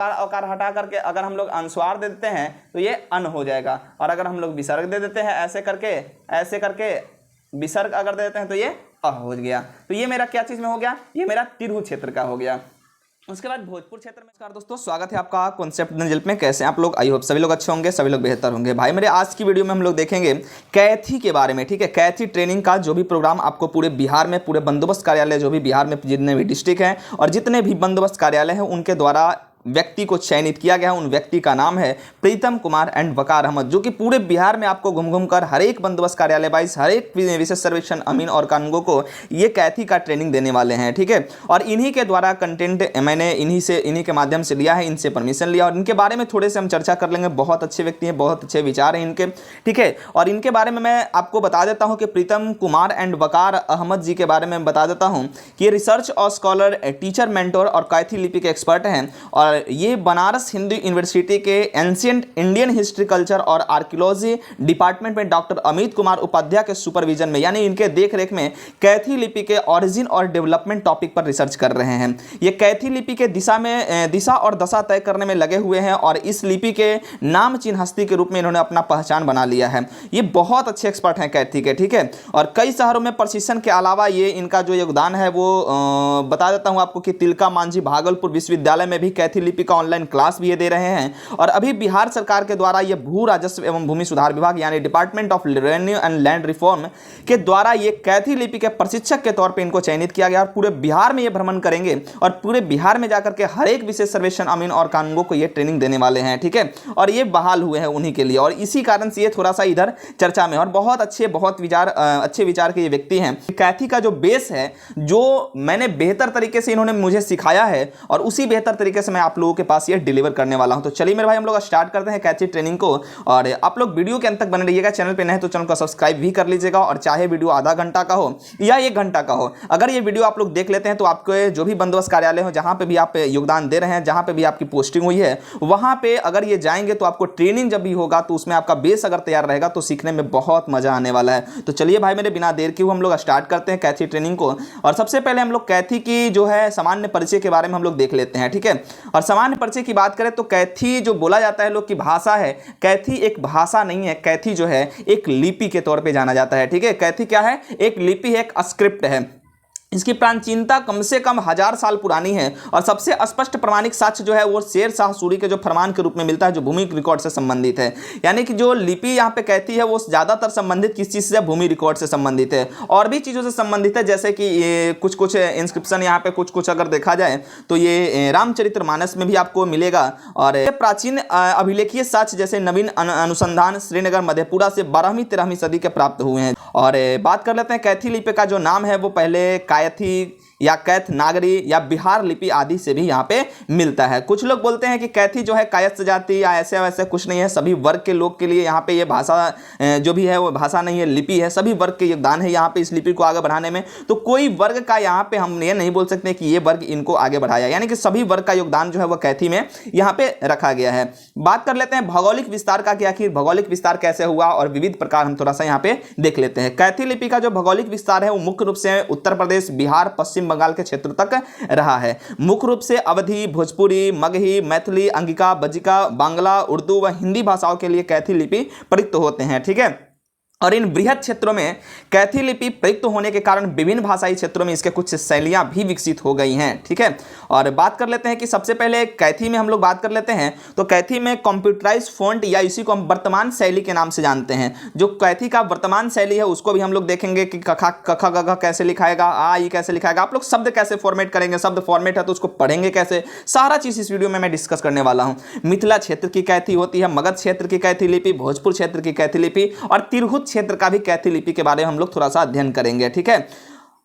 अकार हटा करके अगर हम लोग अनुस्वार दे देते हैं तो ये अन हो जाएगा, और अगर हम लोग विसर्ग दे देते हैं ऐसे करके विसर्ग अगर दे देते हैं तो ये अ हो गया। तो ये मेरा क्या चीज में हो गया, ये मेरा तिरहुत क्षेत्र का हो गया। उसके बाद भोजपुर क्षेत्र में। नमस्कार दोस्तों, स्वागत है आपका कॉन्सेप्ट हेल्प में। कैसे हैं आप लोग? आई होप सभी लोग अच्छे होंगे, सभी लोग बेहतर होंगे। भाई मेरे आज की वीडियो में हम लोग देखेंगे कैथी के बारे में, ठीक है। कैथी ट्रेनिंग का जो भी प्रोग्राम आपको पूरे बिहार में, पूरे बंदोबस्त कार्यालय जो भी बिहार में जितने भी डिस्ट्रिक्ट हैं और जितने भी बंदोबस्त कार्यालय हैं उनके द्वारा व्यक्ति को चयनित किया गया। उन व्यक्ति का नाम है प्रीतम कुमार एंड वकार अहमद, जो कि पूरे बिहार में आपको घूम घूम कर हर एक बंदोबस्त कार्यालय वाइज, हर एक विशेष सर्वेक्षण अमीन और कानूनगो को ये कैथी का ट्रेनिंग देने वाले हैं, ठीक है। और इन्हीं के द्वारा कंटेंट मैंने इन्हीं के माध्यम से लिया है, इनसे परमिशन लिया और इनके बारे में थोड़े से हम चर्चा कर लेंगे। बहुत अच्छे व्यक्ति हैं, बहुत अच्छे विचार हैं इनके, ठीक है। और इनके बारे में मैं आपको बता देता हूँ कि प्रीतम कुमार एंड वकार अहमद जी के बारे में बता देता हूँ कि ये रिसर्च और स्कॉलर, टीचर, मेंटोर और कैथी लिपि के एक्सपर्ट हैं। और ये बनारस हिंदू यूनिवर्सिटी के एंशिएंट इंडियन हिस्ट्री, कल्चर और आर्कियोलॉजी डिपार्टमेंट में डॉक्टर अमित कुमार उपाध्याय के सुपरविजन में, यानी इनके देखरेख में कैथी लिपि के ओरिजिन और डेवलपमेंट टॉपिक पर रिसर्च कर रहे हैं। ये कैथी लिपि के दिशा और दशा तय करने में लगे हुए हैं और इस लिपि के नाम चिन्ह हस्ती के रूप में इन्होंने अपना पहचान बना लिया है। ये बहुत अच्छे एक्सपर्ट हैं कैथी के, ठीक है। और कई शहरों में प्रशिक्षण के अलावा ये इनका जो योगदान है वो बता देता हूं आपको कि तिलका मांझी भागलपुर विश्वविद्यालय में भी कैथी लिपि का ऑनलाइन क्लास भी ये दे रहे हैं। और अभी बिहार सरकार के द्वारा ये भू राजस्व एवं भूमि सुधार विभाग यानी department of revenue and land reform के द्वारा ये कैथी लिपि के प्रशिक्षक के तौर पे इनको चयनित किया गया और पूरे बिहार में ये भ्रमण करेंगे और पूरे बिहार में जाकर के हर एक विशेष सर्वेक्षण अमीन और कानूनगो को ये ट्रेनिंग देने वाले हैं, ठीक है। और ये बहाल हुए हैं उन्हीं के लिए और इसी कारण से ये थोड़ा सा इधर चर्चा में, और बहुत अच्छे अच्छे विचार के ये व्यक्ति हैं। कैथी का जो बेस है, जो मैंने बेहतर तरीके से इन्होंने मुझे सिखाया है और उसी बेहतर तरीके से मैं आप लोगों के पास ये डिलीवर करने वाला हूं। तो चलिए मेरे भाई हम लोग स्टार्ट करते हैं कैथी ट्रेनिंग को। और आप लोग वीडियो के अंत तक बने रहिएगा। चैनल पे नए हैं तो चैनल को सब्सक्राइब भी कर लीजिएगा। और चाहे वीडियो आधा घंटा का हो या 1 घंटा का हो, अगर ये वीडियो आप लोग देख लेते हैं तो आपके जो भी बंदोबस्त कार्यालय हो, जहां पे भी आप योगदान दे रहे हैं, जहां पे भी आपकी पोस्टिंग हुई है, वहां पे अगर ये जाएंगे तो आपको ट्रेनिंग जब भी होगा तो उसमें आपका बेस अगर तैयार रहेगा तो सीखने में बहुत मजा आने वाला है। तो चलिए भाई मेरे बिना देर के हम लोग स्टार्ट करते हैं कैथी ट्रेनिंग को। और सबसे पहले हम लोग कैथी की जो है सामान्य परिचय के बारे में हम लोग देख लेते हैं, ठीक है। और सामान्य परिचय की बात करें तो कैथी जो बोला जाता है लोग की भाषा है, कैथी एक भाषा नहीं है। कैथी जो है एक लिपि के तौर पे जाना जाता है, ठीक है। कैथी क्या है? एक लिपि है, एक स्क्रिप्ट है। इसकी प्राचीनता कम से कम 1000 साल पुरानी है और सबसे स्पष्ट प्रमाणिक साक्ष्य जो है वो शेर शाह सूरी के जो फरमान के रूप में मिलता है, जो भूमि रिकॉर्ड से संबंधित है। यानी कि जो लिपि यहाँ पे कहती है वो ज्यादातर संबंधित किस चीज से? भूमि रिकॉर्ड से संबंधित है और भी चीजों से संबंधित है, जैसे कि ये कुछ इंस्क्रिप्शन यहाँ पे कुछ अगर देखा जाए तो ये रामचरितमानस में भी आपको मिलेगा। और प्राचीन अभिलेखीय साक्ष्य जैसे नवीन अनुसंधान श्रीनगर मधेपुरा से 12वीं 13वीं सदी के प्राप्त हुए हैं। और बात कर लेते हैं कैथी लिपि का जो नाम है वो पहले कैथी या कैथ नागरी या बिहार लिपि आदि से भी यहाँ पे मिलता है। कुछ लोग बोलते हैं कि कैथी जो है कायस्थ जाति या ऐसे वैसे कुछ नहीं है, सभी वर्ग के लोग के लिए यहाँ पे ये भाषा जो भी है वो भाषा नहीं है, लिपि है। सभी वर्ग के योगदान है यहाँ पे इस लिपि को आगे बढ़ाने में। तो कोई वर्ग का यहाँ पे हम ये नहीं बोल सकते कि ये वर्ग इनको आगे बढ़ाया, यानी कि सभी वर्ग का योगदान जो है वो कैथी में यहाँ पे रखा गया है। बात कर लेते हैं भौगोलिक विस्तार का कि आखिर भौगोलिक विस्तार कैसे हुआ और विविध प्रकार हम थोड़ा सा यहाँ पे देख लेते हैं। कैथी लिपि का जो भौगोलिक विस्तार है वो मुख्य रूप से उत्तर प्रदेश, बिहार, पश्चिम बंगाल के क्षेत्र तक रहा है। मुख्य रूप से अवधी, भोजपुरी, मगही, मैथिली, अंगिका, बजिका, बांग्ला, उर्दू व हिंदी भाषाओं के लिए कैथी लिपि प्रयुक्त होते हैं, ठीक है। और इन बृहद क्षेत्रों में कैथी लिपि प्रयुक्त होने के कारण विभिन्न भाषाई क्षेत्रों में इसके कुछ शैलियां भी विकसित हो गई हैं, ठीक है। और बात कर लेते हैं कि सबसे पहले कैथी में हम लोग बात कर लेते हैं तो कैथी में कंप्यूटराइज फॉन्ट या इसी को हम वर्तमान शैली के नाम से जानते हैं। जो कैथी का वर्तमान शैली है उसको भी हम लोग देखेंगे कि कखा कखा गघा कैसे लिखाएगा, आ ई कैसे लिखाएगा, आप लोग शब्द कैसे फॉर्मेट करेंगे, शब्द फॉर्मेट है तो उसको पढ़ेंगे कैसे, सारा चीज इस वीडियो में मैं डिस्कस करने वाला हूं। मिथिला क्षेत्र की कैथी होती है, मगध क्षेत्र की कैथी लिपि, भोजपुर क्षेत्र की कैथी लिपि और तिरहुत क्षेत्र का भी कैथी लिपि के बारे में हम लोग थोड़ा सा अध्ययन करेंगे, ठीक है।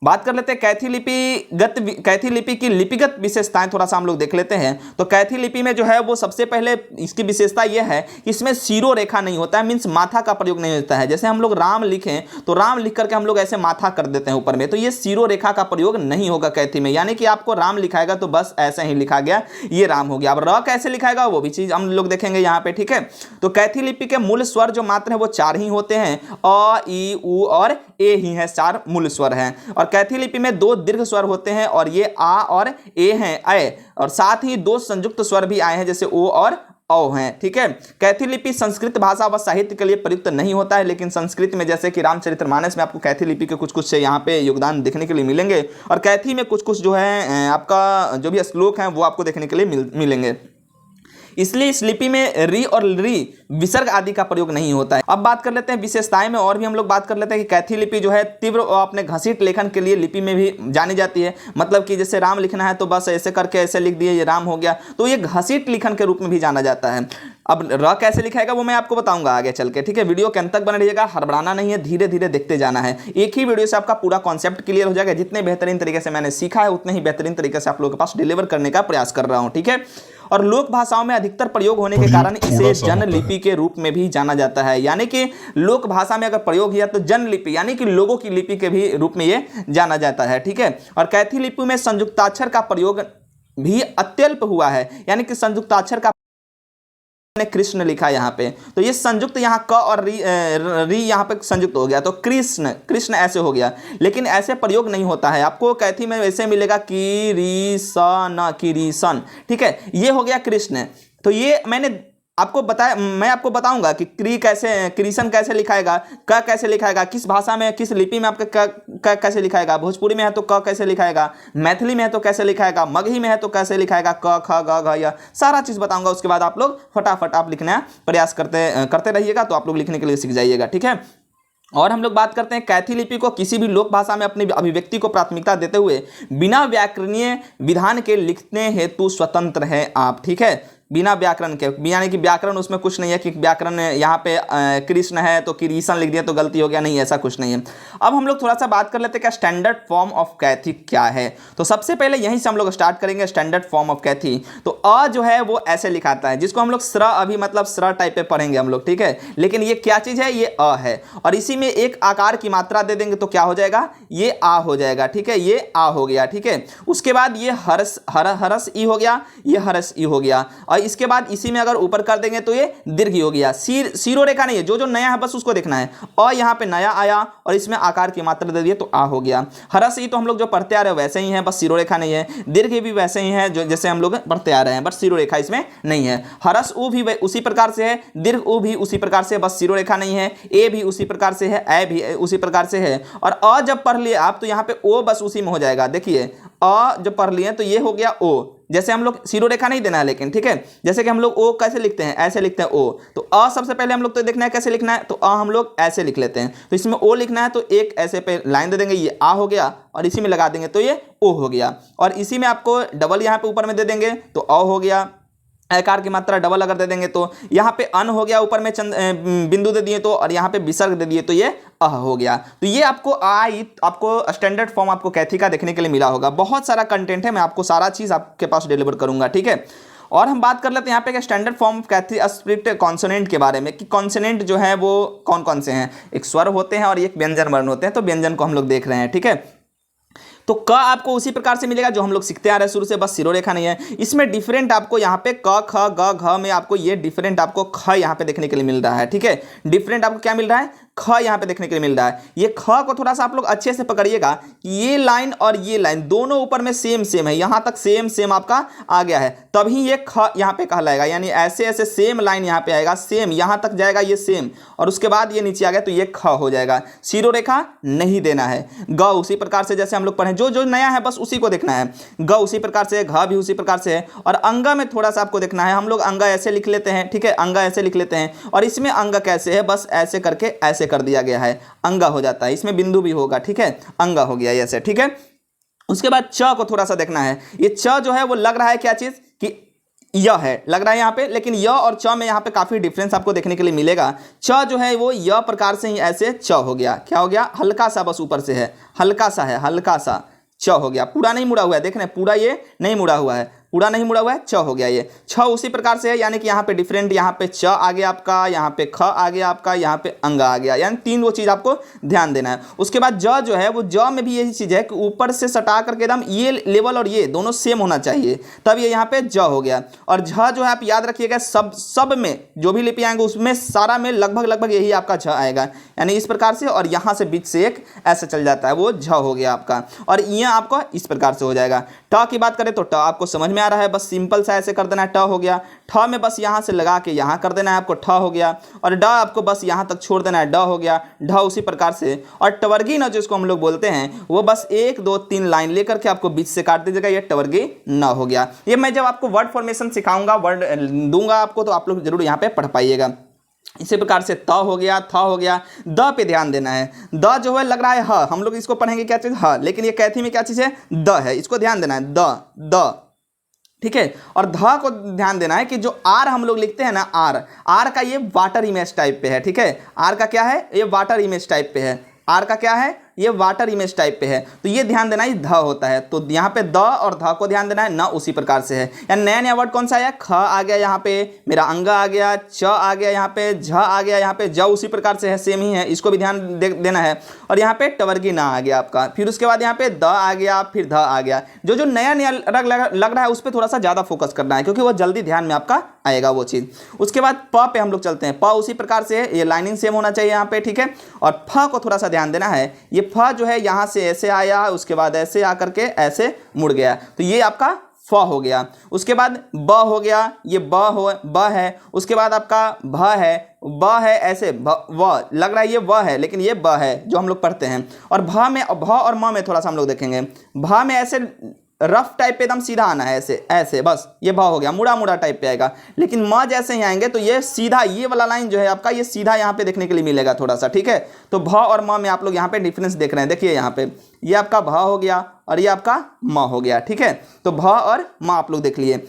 बात कर लेते हैं कैथी लिपि की लिपिगत विशेषताएं थोड़ा सा हम लोग देख लेते हैं। तो कैथी लिपि में जो है वो सबसे पहले इसकी विशेषता यह है कि इसमें सीरो रेखा नहीं होता है, मीन्स माथा का प्रयोग नहीं होता है। जैसे हम लोग राम लिखें तो राम लिख करके हम लोग ऐसे माथा कर देते हैं ऊपर में, तो ये सीरो रेखा का प्रयोग नहीं होगा कैथी में। यानी कि आपको राम लिखाएगा तो बस ऐसे ही लिखा गया, ये राम हो गया। अब र कैसे लिखाएगा वो भी चीज हम लोग देखेंगे यहाँ पे, ठीक है। तो कैथी लिपि के मूल स्वर जो मात्र है वो 4 ही होते हैं, अ, ई, उ और ए ही है, 4 मूल स्वर हैं। और कैथी लिपि में 2 दीर्घ स्वर होते हैं और ये आ और ए हैं, अय, और साथ ही 2 संयुक्त स्वर भी आए हैं जैसे ओ और औ हैं, ठीक है। कैथी लिपि संस्कृत भाषा व साहित्य के लिए प्रयुक्त नहीं होता है, लेकिन संस्कृत में जैसे कि रामचरितमानस में आपको कैथी लिपि के कुछ कुछ से यहाँ पे योगदान देखने के लिए मिलेंगे, और कैथी में कुछ कुछ जो है आपका जो भी श्लोक हैं वो आपको देखने के लिए मिलेंगे। इसलिए इस लिपि में री और री विसर्ग आदि का प्रयोग नहीं होता है। अब बात कर लेते हैं विशेषताएं में, और भी हम लोग बात कर लेते हैं कि कैथी लिपि जो है तीव्र और अपने घसीट लेखन के लिए लिपि में भी जानी जाती है। मतलब कि जैसे राम लिखना है तो बस ऐसे करके ऐसे लिख दिए, ये राम हो गया, तो ये घसीट लिखन के रूप में भी जाना जाता है। अब र कैसे लिखाएगा वो मैं आपको बताऊंगा आगे चल के, ठीक है। वीडियो के अंत तक बने रहिएगा, हड़बड़ाना नहीं है, धीरे धीरे देखते जाना है। एक ही वीडियो से आपका पूरा कॉन्सेप्ट क्लियर हो जाएगा। जितने बेहतरीन तरीके से मैंने सीखा है उतने ही बेहतरीन तरीके से आप लोगों के पास डिलीवर करने का प्रयास कर रहा हूं, ठीक है। और लोक भाषाओं में अधिकतर प्रयोग होने के कारण इसे जन लिपि के रूप में भी जाना जाता है। यानी कि लोक भाषा में अगर प्रयोग किया तो जन लिपि यानी कि लोगों की लिपि के भी रूप में ये जाना जाता है, ठीक है। और कैथी लिपि में संयुक्ताक्षर का प्रयोग भी अत्यल्प हुआ है, यानी कि संयुक्ताक्षर का ने कृष्ण लिखा यहाँ पे, तो ये संयुक्त यहाँ क और री यहाँ पे संयुक्त हो गया, तो कृष्ण कृष्ण ऐसे हो गया, लेकिन ऐसे प्रयोग नहीं होता है। आपको कैथी में वैसे मिलेगा किरीसन, किरीसन, ठीक है, ये हो गया कृष्ण। तो ये मैंने आपको बताया, मैं आपको बताऊंगा कि कृष्ण कैसे लिखाएगा, क कैसे लिखाएगा, किस भाषा में किस लिपि में आपका क कैसे लिखाएगा, भोजपुरी में है तो क कैसे लिखाएगा, मैथिली में है तो कैसे लिखाएगा, मगही में है तो कैसे लिखाएगा, क ख ग घ या सारा चीज़ बताऊंगा। उसके बाद आप लोग फटाफट आप लिखना प्रयास करते रहिएगा, तो आप लोग लिखने के लिए सीख जाइएगा, ठीक है। और हम लोग बात करते हैं कैथी लिपि को किसी भी लोक भाषा में अपनी अभिव्यक्ति को प्राथमिकता देते हुए बिना व्याकरणीय विधान के लिखने हेतु स्वतंत्र है आप, ठीक है। बिना व्याकरण के, यानी कि व्याकरण उसमें कुछ नहीं है कि व्याकरण यहाँ पे कृष्ण है तो किरीसन लिख दिया तो गलती हो गया, नहीं, ऐसा कुछ नहीं है। अब हम लोग थोड़ा सा बात कर लेते हैं क्या स्टैंडर्ड फॉर्म ऑफ कैथी क्या है। तो सबसे पहले यहीं से हम लोग स्टार्ट करेंगे स्टैंडर्ड फॉर्म ऑफ कैथी। तो अ जो है वो ऐसे लिखाता है, जिसको हम लोग स्र अभी मतलब स्र टाइप पे पढ़ेंगे हम लोग, ठीक है। लेकिन ये क्या चीज़ है, ये अ है, और इसी में एक आकार की मात्रा दे देंगे तो क्या हो जाएगा, ये आ हो जाएगा, ठीक है, ये आ हो गया, ठीक है। उसके बाद ये हरस ई हो गया, ये हरस ई हो गया, और इसके बाद इसी में अगर ऊपर कर देंगे तो ये दीर्घ हो गया। सीरो रेखा नहीं है, जो जो नया है बस उसको देखना है। और यहाँ पे नया आया और इसमें आकार की मात्रा दे दिए तो आ हो गया। हरस ई तो हम लोग जो पढ़ते आ रहे हैं वैसे ही है, बस सीरो रेखा नहीं है। दीर्घ भी वैसे ही है जो जैसे हम लोग पढ़ते आ रहे हैं, बस सीरो रेखा इसमें नहीं है। हरस उ भी उसी प्रकार से है, दीर्घ उ भी उसी प्रकार से, बस सीरो रेखा नहीं है। ए भी उसी प्रकार से है, ए भी उसी प्रकार से है। और अ जब पढ़ लिए आप तो यहाँ पे ओ बस उसी में हो जाएगा। देखिए अ जब पढ़ लिए तो ये हो गया ओ, जैसे हम लोग सीरो रेखा नहीं देना है लेकिन, ठीक है। जैसे कि हम लोग ओ कैसे लिखते हैं, ऐसे लिखते हैं ओ, तो अ सबसे पहले हम लोग तो देखना है कैसे लिखना है, तो अ हम लोग ऐसे लिख लेते हैं। तो इसमें ओ लिखना है तो एक ऐसे पे लाइन दे देंगे, ये आ हो गया, और इसी में लगा देंगे तो ये ओ हो गया। और इसी में आपको डबल यहाँ पे ऊपर में दे देंगे तो अ हो गया। आकार की मात्रा डबल अगर दे देंगे तो यहाँ पे अन हो गया, ऊपर में बिंदु दे दिए तो, और यहाँ पे विसर्ग दे दिए तो ये अह हो गया। तो ये आपको स्टैंडर्ड फॉर्म आपको कैथी का देखने के लिए मिला होगा। बहुत सारा कंटेंट है, मैं आपको सारा चीज़ आपके पास डिलीवर करूंगा, ठीक है। और हम बात कर लेते हैं यहाँ पे standard form of Kaithi split consonant के बारे में, कि कॉन्सोनेंट जो है वो कौन कौन से हैं। एक स्वर होते हैं और एक व्यंजन वर्ण होते हैं, तो व्यंजन को हम लोग देख रहे हैं, ठीक है। तो क आपको उसी प्रकार से मिलेगा जो हम लोग सीखते आ रहे हैं शुरू से, बस सिरो रेखा नहीं है। इसमें डिफरेंट आपको यहाँ पे क ख ग घ में आपको ये डिफरेंट आपको ख यहाँ पे देखने के लिए मिल रहा है, ठीक है। डिफरेंट आपको क्या मिल रहा है, ख यहाँ पे देखने के लिए मिल रहा है। ये ख को थोड़ा सा आप लोग अच्छे से पकड़िएगा कि ये लाइन और ये लाइन दोनों ऊपर में सेम सेम है, यहाँ तक सेम सेम आपका आ गया है, तभी ये ख यहाँ पे कहलाएगा। यानी ऐसे ऐसे सेम लाइन यहाँ पे आएगा, सेम यहाँ तक जाएगा ये सेम, और उसके बाद ये नीचे आ गया तो ये ख हो जाएगा। सीरो रेखा नहीं देना है। ग उसी प्रकार से जैसे हम लोग पढ़े, जो जो नया है बस उसी को देखना है। ग उसी प्रकार से, घ भी उसी प्रकार से है। और अंगा में थोड़ा सा आपको देखना है, हम लोग अंगा ऐसे लिख लेते हैं, ठीक है, अंगा ऐसे लिख लेते हैं। और इसमें अंग कैसे है, बस ऐसे करके ऐसे कर दिया गया है, अंगा हो जाता है। इसमें बिंदु भी होगा, ठीक है, अंगा हो गया ऐसे, ठीक है। उसके बाद च को थोड़ा सा देखना है। ये च जो है वो लग रहा है क्या चीज कि य है, लग रहा है यहाँ पे, लेकिन य और च में यहाँ पे काफी डिफरेंस आपको देखने के लिए मिलेगा। च जो है वो य प्रकार से ही ऐसे च हो गया। क्या हो गया, हल्का सा बस ऊपर से है, हल्का सा है, हल्का सा च हो गया, पूरा नहीं मुड़ा हुआ है। देख रहे हैं, पूरा ये नहीं मुड़ा हुआ है, पूरा नहीं मुड़ा हुआ है, च हो गया ये छ उसी प्रकार से है, यानी कि यहाँ पे डिफरेंट, यहाँ पे च आ गया आपका, यहाँ पे ख आ गया आपका, यहाँ पे अंग आ गया, यानी तीन वो चीज़ आपको ध्यान देना है। उसके बाद ज जो है वो ज में भी यही चीज़ है कि ऊपर से सटा करके एकदम ये लेवल और ये दोनों सेम होना चाहिए, तब ये यहाँ पे ज हो गया। और झ जो है आप याद रखिएगा, सब में जो भी लिपि आएंगे उसमें सारा में लगभग यही आपका झ आएगा, यानी इस प्रकार से, और यहाँ से बीच से एक ऐसे चल जाता है, वो झ हो गया आपका। और ये आपका इस प्रकार से हो जाएगा। ट की बात करें तो ट आपको समझ में आ रहा है, बस सिंपल सा ऐसे कर देना है, ट हो गया। ठ में बस यहाँ से लगा के यहाँ कर देना है आपको, ठ हो गया। और ड आपको बस यहाँ तक छोड़ देना है, ड हो गया, ढ उसी प्रकार से। और टवर्गी न जिसको हम लोग बोलते हैं, वो बस 1 2 3 लाइन लेकर के आपको बीच से काट दीजिएगा, ये टवर्गी न हो गया। ये मैं जब आपको वर्ड फॉर्मेशन सिखाऊंगा, वर्ड दूंगा आपको, तो आप लोग जरूर यहाँ पे पढ़ पाइएगा। इसी प्रकार से त हो गया, थ हो गया। द पे ध्यान देना है, द जो है लग रहा है ह, हम लोग इसको पढ़ेंगे क्या चीज़, ह, लेकिन ये कैथी में क्या चीज़ है, द है, इसको ध्यान देना है, द, ठीक है। और ध को ध्यान देना है कि जो आर हम लोग लिखते हैं ना, आर का ये वाटर इमेज टाइप पे है, ठीक है। आर का क्या है, ये वाटर इमेज टाइप पे है, आर का क्या है, ये वाटर इमेज टाइप पे है, तो ये ध्यान देना, ये ध होता है। तो यहाँ पे द और ध को ध्यान देना है, न उसी प्रकार से है। या नया वर्ड कौन सा आया, ख आ गया, यहाँ पे मेरा अंग आ गया, च आ गया, यहाँ पे झ आ गया, यहाँ पे ज उसी प्रकार से है, सेम ही है, इसको भी ध्यान देना है। और यहाँ पे टवर्गी ना आ गया आपका, फिर उसके बाद यहाँ पे द आ गया, फिर ध आ गया। जो नया लग रहा है उस पर थोड़ा सा ज़्यादा फोकस करना है, क्योंकि वो जल्दी ध्यान में आपका आएगा वो चीज़। उसके बाद प पे हम लोग चलते हैं, प उसी प्रकार से है, ये लाइनिंग सेम होना चाहिए यहाँ पे, ठीक है। और फ को थोड़ा सा ध्यान देना है, ये फ जो है यहाँ से ऐसे आया, उसके बाद ऐसे आकर के ऐसे मुड़ गया, तो ये आपका फ हो गया। उसके बाद ब हो गया, ये ब है। उसके बाद आपका भ है, ब है, ऐसे व लग रहा है ये व है, लेकिन ये ब है जो हम लोग पढ़ते हैं। और भ और म में थोड़ा सा हम लोग देखेंगे, भ में ऐसे रफ टाइप पे एकदम सीधा आना है, ऐसे बस ये भ हो गया, मुड़ा टाइप पे आएगा। लेकिन म जैसे ही आएंगे तो ये सीधा, ये वाला लाइन जो है आपका, ये सीधा यहाँ पे देखने के लिए मिलेगा थोड़ा सा, ठीक है। तो भ और म में आप लोग यहाँ पे डिफरेंस देख रहे हैं, देखिए यहाँ पे ये आपका भ हो गया और ये आपका म हो गया, ठीक है। तो भ और म आप लोग देख लिए।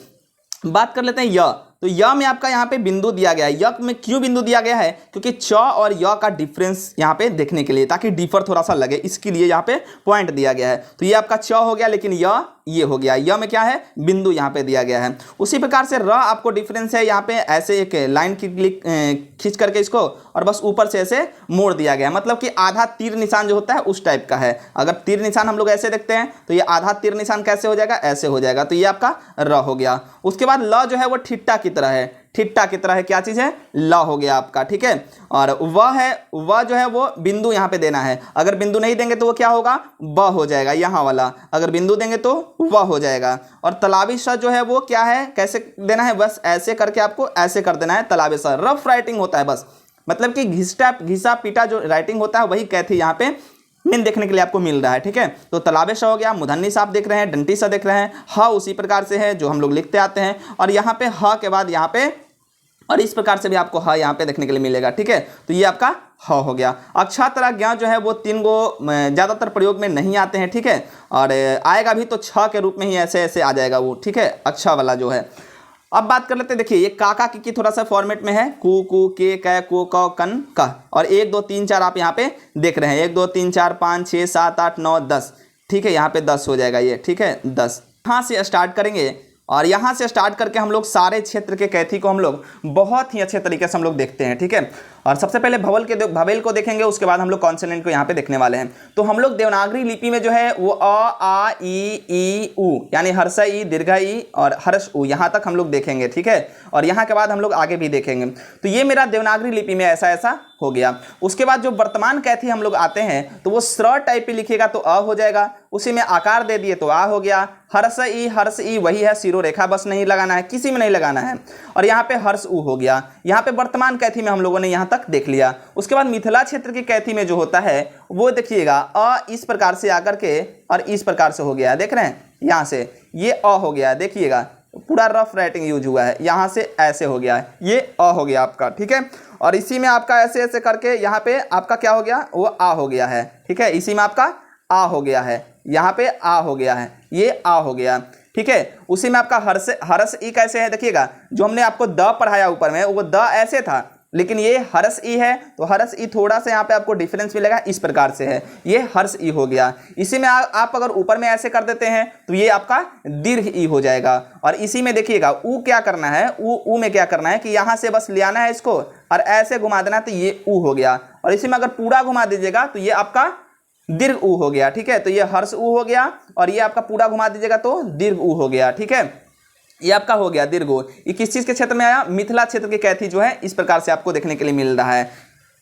बात कर लेते हैं य, तो य में आपका यहाँ पे बिंदु दिया गया है। य में क्यों बिंदु दिया गया है, क्योंकि च और य का डिफरेंस यहाँ पे देखने के लिए, ताकि डिफर थोड़ा सा लगे, इसके लिए यहाँ पे पॉइंट दिया गया है। तो ये आपका च हो गया, लेकिन ये हो गया, य में क्या है, बिंदु यहाँ पे दिया गया है। उसी प्रकार से र आपको डिफरेंस है, यहाँ पे ऐसे एक लाइन खींच करके इसको और बस ऊपर से ऐसे मोड़ दिया गया है, मतलब कि आधा तीर निशान जो होता है उस टाइप का है। अगर तीर निशान हम लोग ऐसे देखते हैं तो ये आधा तीर निशान कैसे हो जाएगा, ऐसे हो जाएगा, तो ये आपका र हो गया। उसके बाद ल जो है वो ठिट्टा की तरह है, ठिट्टा की तरह है, क्या चीज़ है, ल हो गया आपका, ठीक है। और वह जो है वो बिंदु यहाँ पे देना है, अगर बिंदु नहीं देंगे तो वो क्या होगा, ब हो जाएगा यहाँ वाला, अगर बिंदु देंगे तो वह हो जाएगा। और तलाबी श जो है वो क्या है, कैसे देना है, बस ऐसे करके आपको ऐसे कर देना है, तलाबी श रफ राइटिंग होता है बस, मतलब कि घिसा पीटा जो राइटिंग होता है वही कैथी यहाँ पे मेन देखने के लिए आपको मिल रहा है, ठीक है। तो तलाबे श हो गया, मुधन्नी सा आप देख रहे हैं, डंटी सा देख रहे हैं, ह उसी प्रकार से है जो हम लोग लिखते आते हैं। और यहाँ पे ह के बाद यहाँ पे और इस प्रकार से भी आपको ह यहाँ पे देखने के लिए मिलेगा, ठीक है। तो ये आपका ह हो गया। अक्षांतरा ज्ञ जो है वो 3 गो ज़्यादातर प्रयोग में नहीं आते हैं, ठीक है। और आएगा भी तो छ के रूप में ही ऐसे आ जाएगा वो, ठीक है, अच्छा वाला जो है। अब बात कर लेते हैं, देखिए ये काका की थोड़ा सा फॉर्मेट में है, कु कु के कै को क कन क, और 1 2 3 4 आप यहाँ पे देख रहे हैं, 1 2 3 4 5 6 7 8 9 10, ठीक है, यहाँ पे 10 हो जाएगा ये, ठीक है, 10। यहाँ से स्टार्ट करेंगे और यहाँ से स्टार्ट करके हम लोग सारे क्षेत्र के कैथी को हम लोग बहुत ही अच्छे तरीके से हम लोग देखते हैं, ठीक है। और सबसे पहले भवेल को देखेंगे, उसके बाद हम लोग कॉन्सोनेंट को यहाँ पे देखने वाले हैं। तो हम लोग देवनागरी लिपि में जो है वो अ आ ई उ, यानी हर्ष ई, दीर्घ ई और हर्ष उ, यहाँ तक हम लोग देखेंगे, ठीक है। और यहाँ के बाद हम लोग आगे भी देखेंगे। तो ये मेरा देवनागरी लिपि में ऐसा हो गया। उसके बाद जो वर्तमान कैथी हम लोग आते हैं तो वो स्र टाइप पे लिखिएगा तो अ हो जाएगा, उसी में आकार दे दिए तो आ हो गया। हर्ष ई वही है, सिरो रेखा बस नहीं लगाना है, किसी में नहीं लगाना है। और यहाँ पे हर्ष उ हो गया। यहाँ पे वर्तमान कैथी में हम लोगों ने यहाँ तक देख लिया। उसके बाद मिथिला क्षेत्र की कैथी में जो होता है वो देखिएगा अ इस प्रकार से आकर के और इस प्रकार से हो गया, देख रहे हैं, यहाँ से ये अ हो गया, देखिएगा पूरा रफ राइटिंग यूज हुआ है, यहाँ से ऐसे हो गया है, ये अ हो गया आपका, ठीक है। और इसी में आपका ऐसे करके यहाँ पे आपका क्या हो गया, वो आ हो गया है, ठीक है। इसी में आपका आ हो गया है, यहाँ पे आ हो गया है, ये आ हो गया, ठीक है। उसी में आपका हर्ष ई कैसे है, देखिएगा जो हमने आपको द पढ़ाया ऊपर में वो द ऐसे था, लेकिन ये हर्ष ई है, तो हर्ष ई थोड़ा सा यहाँ पे आपको डिफरेंस मिलेगा, इस प्रकार से है, ये हर्ष ई हो गया। इसी में आप अगर ऊपर में ऐसे कर देते हैं तो ये आपका दीर्घ ई हो जाएगा। और इसी में देखिएगा ऊ क्या करना है, ऊ में क्या करना है कि यहाँ से बस ले आना है इसको और ऐसे घुमा देना, तो ये ऊ हो गया। और इसी में अगर पूरा घुमा दीजिएगा तो ये आपका दीर्घ ऊ हो गया, ठीक है। तो ये हर्ष ऊ हो गया और ये आपका पूरा घुमा दीजिएगा तो दीर्घ ऊ हो गया, ठीक है। ये आपका हो गया दीर्घ ऊ। ये किस चीज के क्षेत्र में आया, मिथिला क्षेत्र के कैथी जो है इस प्रकार से आपको देखने के लिए मिल रहा है।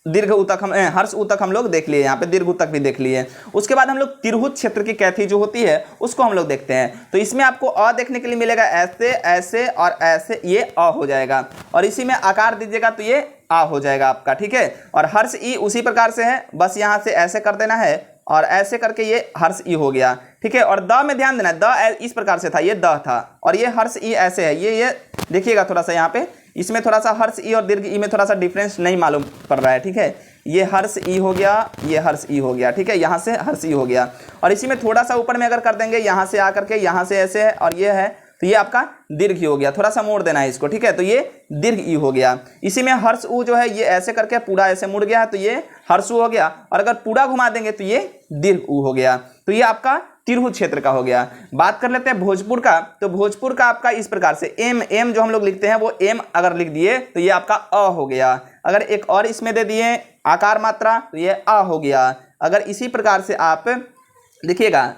दीर्घ ऊ तक हम हर्ष ऊ तक हम लोग देख लिए, यहाँ पे दीर्घ ऊ तक भी देख लिए। उसके बाद हम लोग तिरहुत क्षेत्र की कैथी जो होती है उसको हम लोग देखते हैं। तो इसमें आपको अ देखने के लिए मिलेगा, ऐसे ऐसे और ऐसे, ये अ हो जाएगा। और इसी में आकार दीजिएगा तो ये आ हो जाएगा आपका, ठीक है। और हर्ष ई उसी प्रकार से है, बस यहाँ से ऐसे कर देना है और ऐसे करके ये हर्ष ई हो गया, ठीक है। और द में ध्यान देना, द इस प्रकार से था, ये द था, और ये हर्ष ई ऐसे है। ये देखिएगा थोड़ा सा यहाँ पे, इसमें थोड़ा सा हर्ष ई और दीर्घ ई में थोड़ा सा डिफरेंस नहीं मालूम पड़ रहा है, ठीक है। ये हर्ष ई हो गया, ये हर्ष ई हो गया, ठीक है। यहाँ से हर्ष ई हो गया और इसी में थोड़ा सा ऊपर में अगर कर देंगे, यहाँ से आकर के यहाँ से ऐसे है और ये है, तो ये आपका दीर्घ ई हो गया। थोड़ा सा मोड़ देना है इसको, ठीक है। तो ये दीर्घ ई हो गया। इसी में हर्ष ऊ जो है ये ऐसे करके पूरा ऐसे मुड़ गया है, तो ये हर्ष ऊ हो गया। और अगर पूरा घुमा देंगे तो ये दीर्घ ऊ हो गया। तो ये आपका तिरहुत क्षेत्र का हो गया। बात कर लेते हैं भोजपुर का। तो भोजपुर का आपका इस प्रकार से एम जो हम लोग लिखते हैं वो एम अगर लिख दिए तो ये आपका अ हो गया। अगर एक और इसमें दे दिए आकार मात्रा तो ये आ हो गया। अगर इसी प्रकार से आप देखिएगा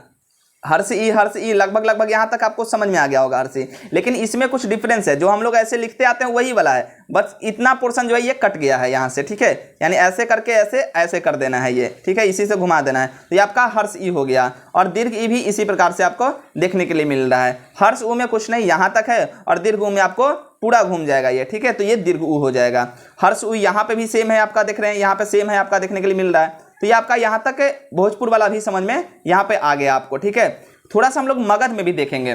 हर्ष ई लगभग यहाँ तक आपको समझ में आ गया होगा हर्ष ई। लेकिन इसमें कुछ डिफरेंस है, जो हम लोग ऐसे लिखते आते हैं वही वाला है, बस इतना पोर्शन जो है ये कट गया है यहाँ से, ठीक है। यानी ऐसे करके ऐसे कर देना है ये, ठीक है, इसी से घुमा देना है। तो ये आपका हर्ष ई हो गया। और दीर्घ ई भी इसी प्रकार से आपको देखने के लिए मिल रहा है। हर्ष ऊ में कुछ नहीं, यहाँ तक है, और दीर्घ ऊ में आपको पूरा घूम जाएगा ये, ठीक है। तो ये दीर्घ ऊ हो जाएगा। हर्ष ऊ यहाँ पे भी सेम है आपका, देख रहे हैं यहाँ पे सेम है आपका देखने के लिए मिल रहा है। तो ये आपका यहाँ तक भोजपुर वाला भी समझ में यहाँ पे आ गया आपको, ठीक है। थोड़ा सा हम लोग मगध में भी देखेंगे,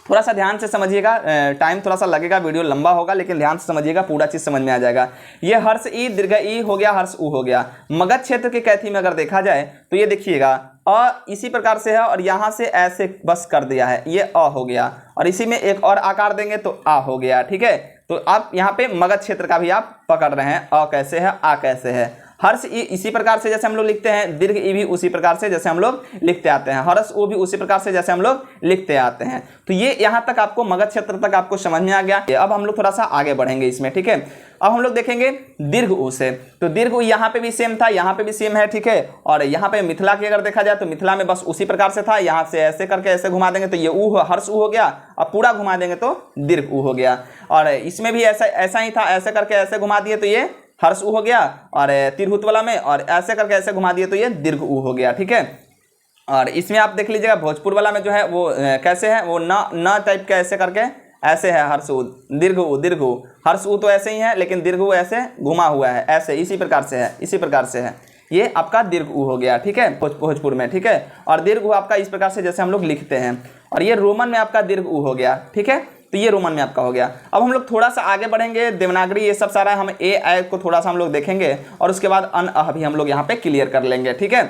थोड़ा सा ध्यान से समझिएगा, टाइम थोड़ा सा लगेगा, वीडियो लंबा होगा, लेकिन ध्यान से समझिएगा, पूरा चीज समझ में आ जाएगा। ये हर्ष ई दीर्घ ई हो गया, हर्ष ऊ हो गया। मगध क्षेत्र के कैथी में अगर देखा जाए तो ये देखिएगा अ इसी प्रकार से है और यहाँ से ऐसे बस कर दिया है, ये अ हो गया। और इसी में एक और आकार देंगे तो आ हो गया, ठीक है। तो आप यहाँ पे मगध क्षेत्र का भी आप पकड़ रहे हैं, अ कैसे है, आ कैसे है। हर्ष ई इसी प्रकार से जैसे हम लोग लिखते हैं, दीर्घ ई भी उसी प्रकार से जैसे हम लोग लिखते आते हैं, हर्ष ऊ भी उसी प्रकार से जैसे हम लोग लिखते आते हैं। तो ये यहाँ तक आपको मगध क्षेत्र तक आपको समझ में आ गया। अब हम लोग थोड़ा सा आगे बढ़ेंगे इसमें, ठीक है। अब हम लोग देखेंगे दीर्घ ऊ से। तो दीर्घ ऊ यहाँ पे भी सेम था, यहाँ पे भी सेम है, ठीक है। और यहाँ पे मिथिला की अगर देखा जाए तो मिथिला में बस उसी प्रकार से था, यहाँ से ऐसे करके ऐसे घुमा देंगे तो ये ऊ हर्ष ऊ हो गया, और पूरा घुमा देंगे तो दीर्घ ऊ हो गया। और इसमें भी ऐसा ही था, ऐसे करके ऐसे घुमा दिए तो ये हर्ष ऊ हो गया, और तिरहुत वाला में और ऐसे करके ऐसे घुमा दिए तो ये दीर्घ ऊ हो गया, ठीक है। और इसमें आप देख लीजिएगा भोजपुर वाला में जो है वो कैसे है, वो न टाइप के ऐसे करके ऐसे है, हर्ष ऊ दीर्घ ऊ हर्ष ऊ तो ऐसे ही है, लेकिन दीर्घ ऊ ऐसे घुमा हुआ है, ऐसे इसी प्रकार से है, इसी प्रकार से है। ये आपका दीर्घ ऊ हो गया, ठीक है, भोजपुर में, ठीक है। और दीर्घ ऊ आपका इस प्रकार से जैसे हम लोग लिखते हैं। और ये रोमन में आपका दीर्घ ऊ हो गया, ठीक है। तो ये रोमन में आपका हो गया। अब हम लोग थोड़ा सा आगे बढ़ेंगे, देवनागरी ये सब सारा हम ए को थोड़ा सा हम लोग देखेंगे, और उसके बाद अन अह भी हम लोग यहाँ पे क्लियर कर लेंगे, ठीक है।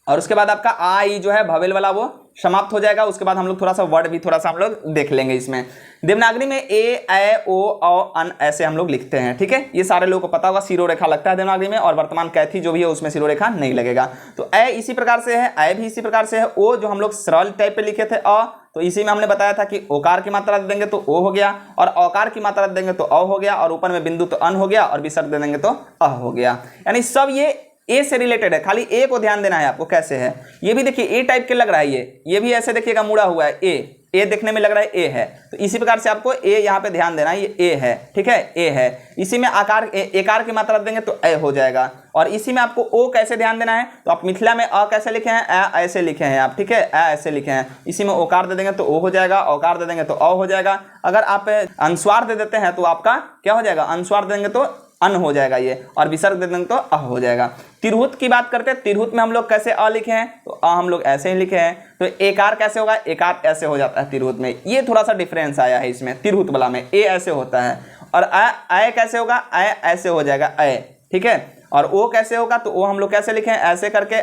और उसके बाद आपका आ ई जो है भवेल वाला वो समाप्त हो जाएगा। उसके बाद हम लोग थोड़ा सा वर्ड भी थोड़ा सा हम लोग देख लेंगे इसमें। देवनागरी में ए ओ अन ऐसे हम लोग लिखते हैं, ठीक है। ये सारे लोगों को पता होगा, सिरो रेखा लगता है देवनागरी में, और वर्तमान कैथी जो भी है उसमें सिरो रेखा नहीं लगेगा। तो ए इसी प्रकार से है, ए भी इसी प्रकार से है। ओ जो हम लोग सरल टाइप पे लिखे थे अ, तो इसी में हमने बताया था कि ओकार की मात्रा दे देंगे तो ओ हो गया, और औकार की मात्रा दे देंगे तो अ हो गया, और ऊपर में बिंदु तो अन हो गया, और विसर्ग दे देंगे तो अ हो गया। यानी सब ये ए से रिलेटेड है, खाली ए को ध्यान देना है आपको कैसे है। ये भी देखिए ए टाइप के लग रहा है, ये भी ऐसे देखिएगा मुड़ा हुआ है, ए देखने में लग रहा है ए है। तो इसी प्रकार से आपको ए यहाँ पे ध्यान देना है, ये ए है, ठीक है, ए है। इसी में आकार एकार की मात्रा देंगे तो ए हो जाएगा। और इसी में आपको ओ कैसे ध्यान देना है, तो आप मिथिला में अ कैसे लिखे हैं, ए ऐसे लिखे हैं आप, ठीक है, ए ऐसे लिखे हैं। इसी में ओकार दे देंगे तो ओ हो जाएगा, औकार दे देंगे तो अ हो जाएगा। अगर आप अनुस्वार दे देते हैं तो आपका क्या हो जाएगा, अनुस्वार देंगे तो अन हो जाएगा ये, और विसर्ग दे देंगे तो अ हो जाएगा। तिरहुत की बात करते हैं, तिरहुत में हम लोग कैसे अ लिखे हैं, तो अ हम लोग ऐसे ही लिखे हैं। तो एकार कैसे होगा, एकार ऐसे हो जाता है तिरहुत में। ये थोड़ा सा डिफरेंस आया है इसमें, तिरहुत वाला में ए ऐसे होता है, और अ कैसे होगा, अ ऐसे हो जाएगा, अ, ठीक है। और ओ कैसे होगा, तो ओ हम लोग कैसे लिखें, ऐसे करके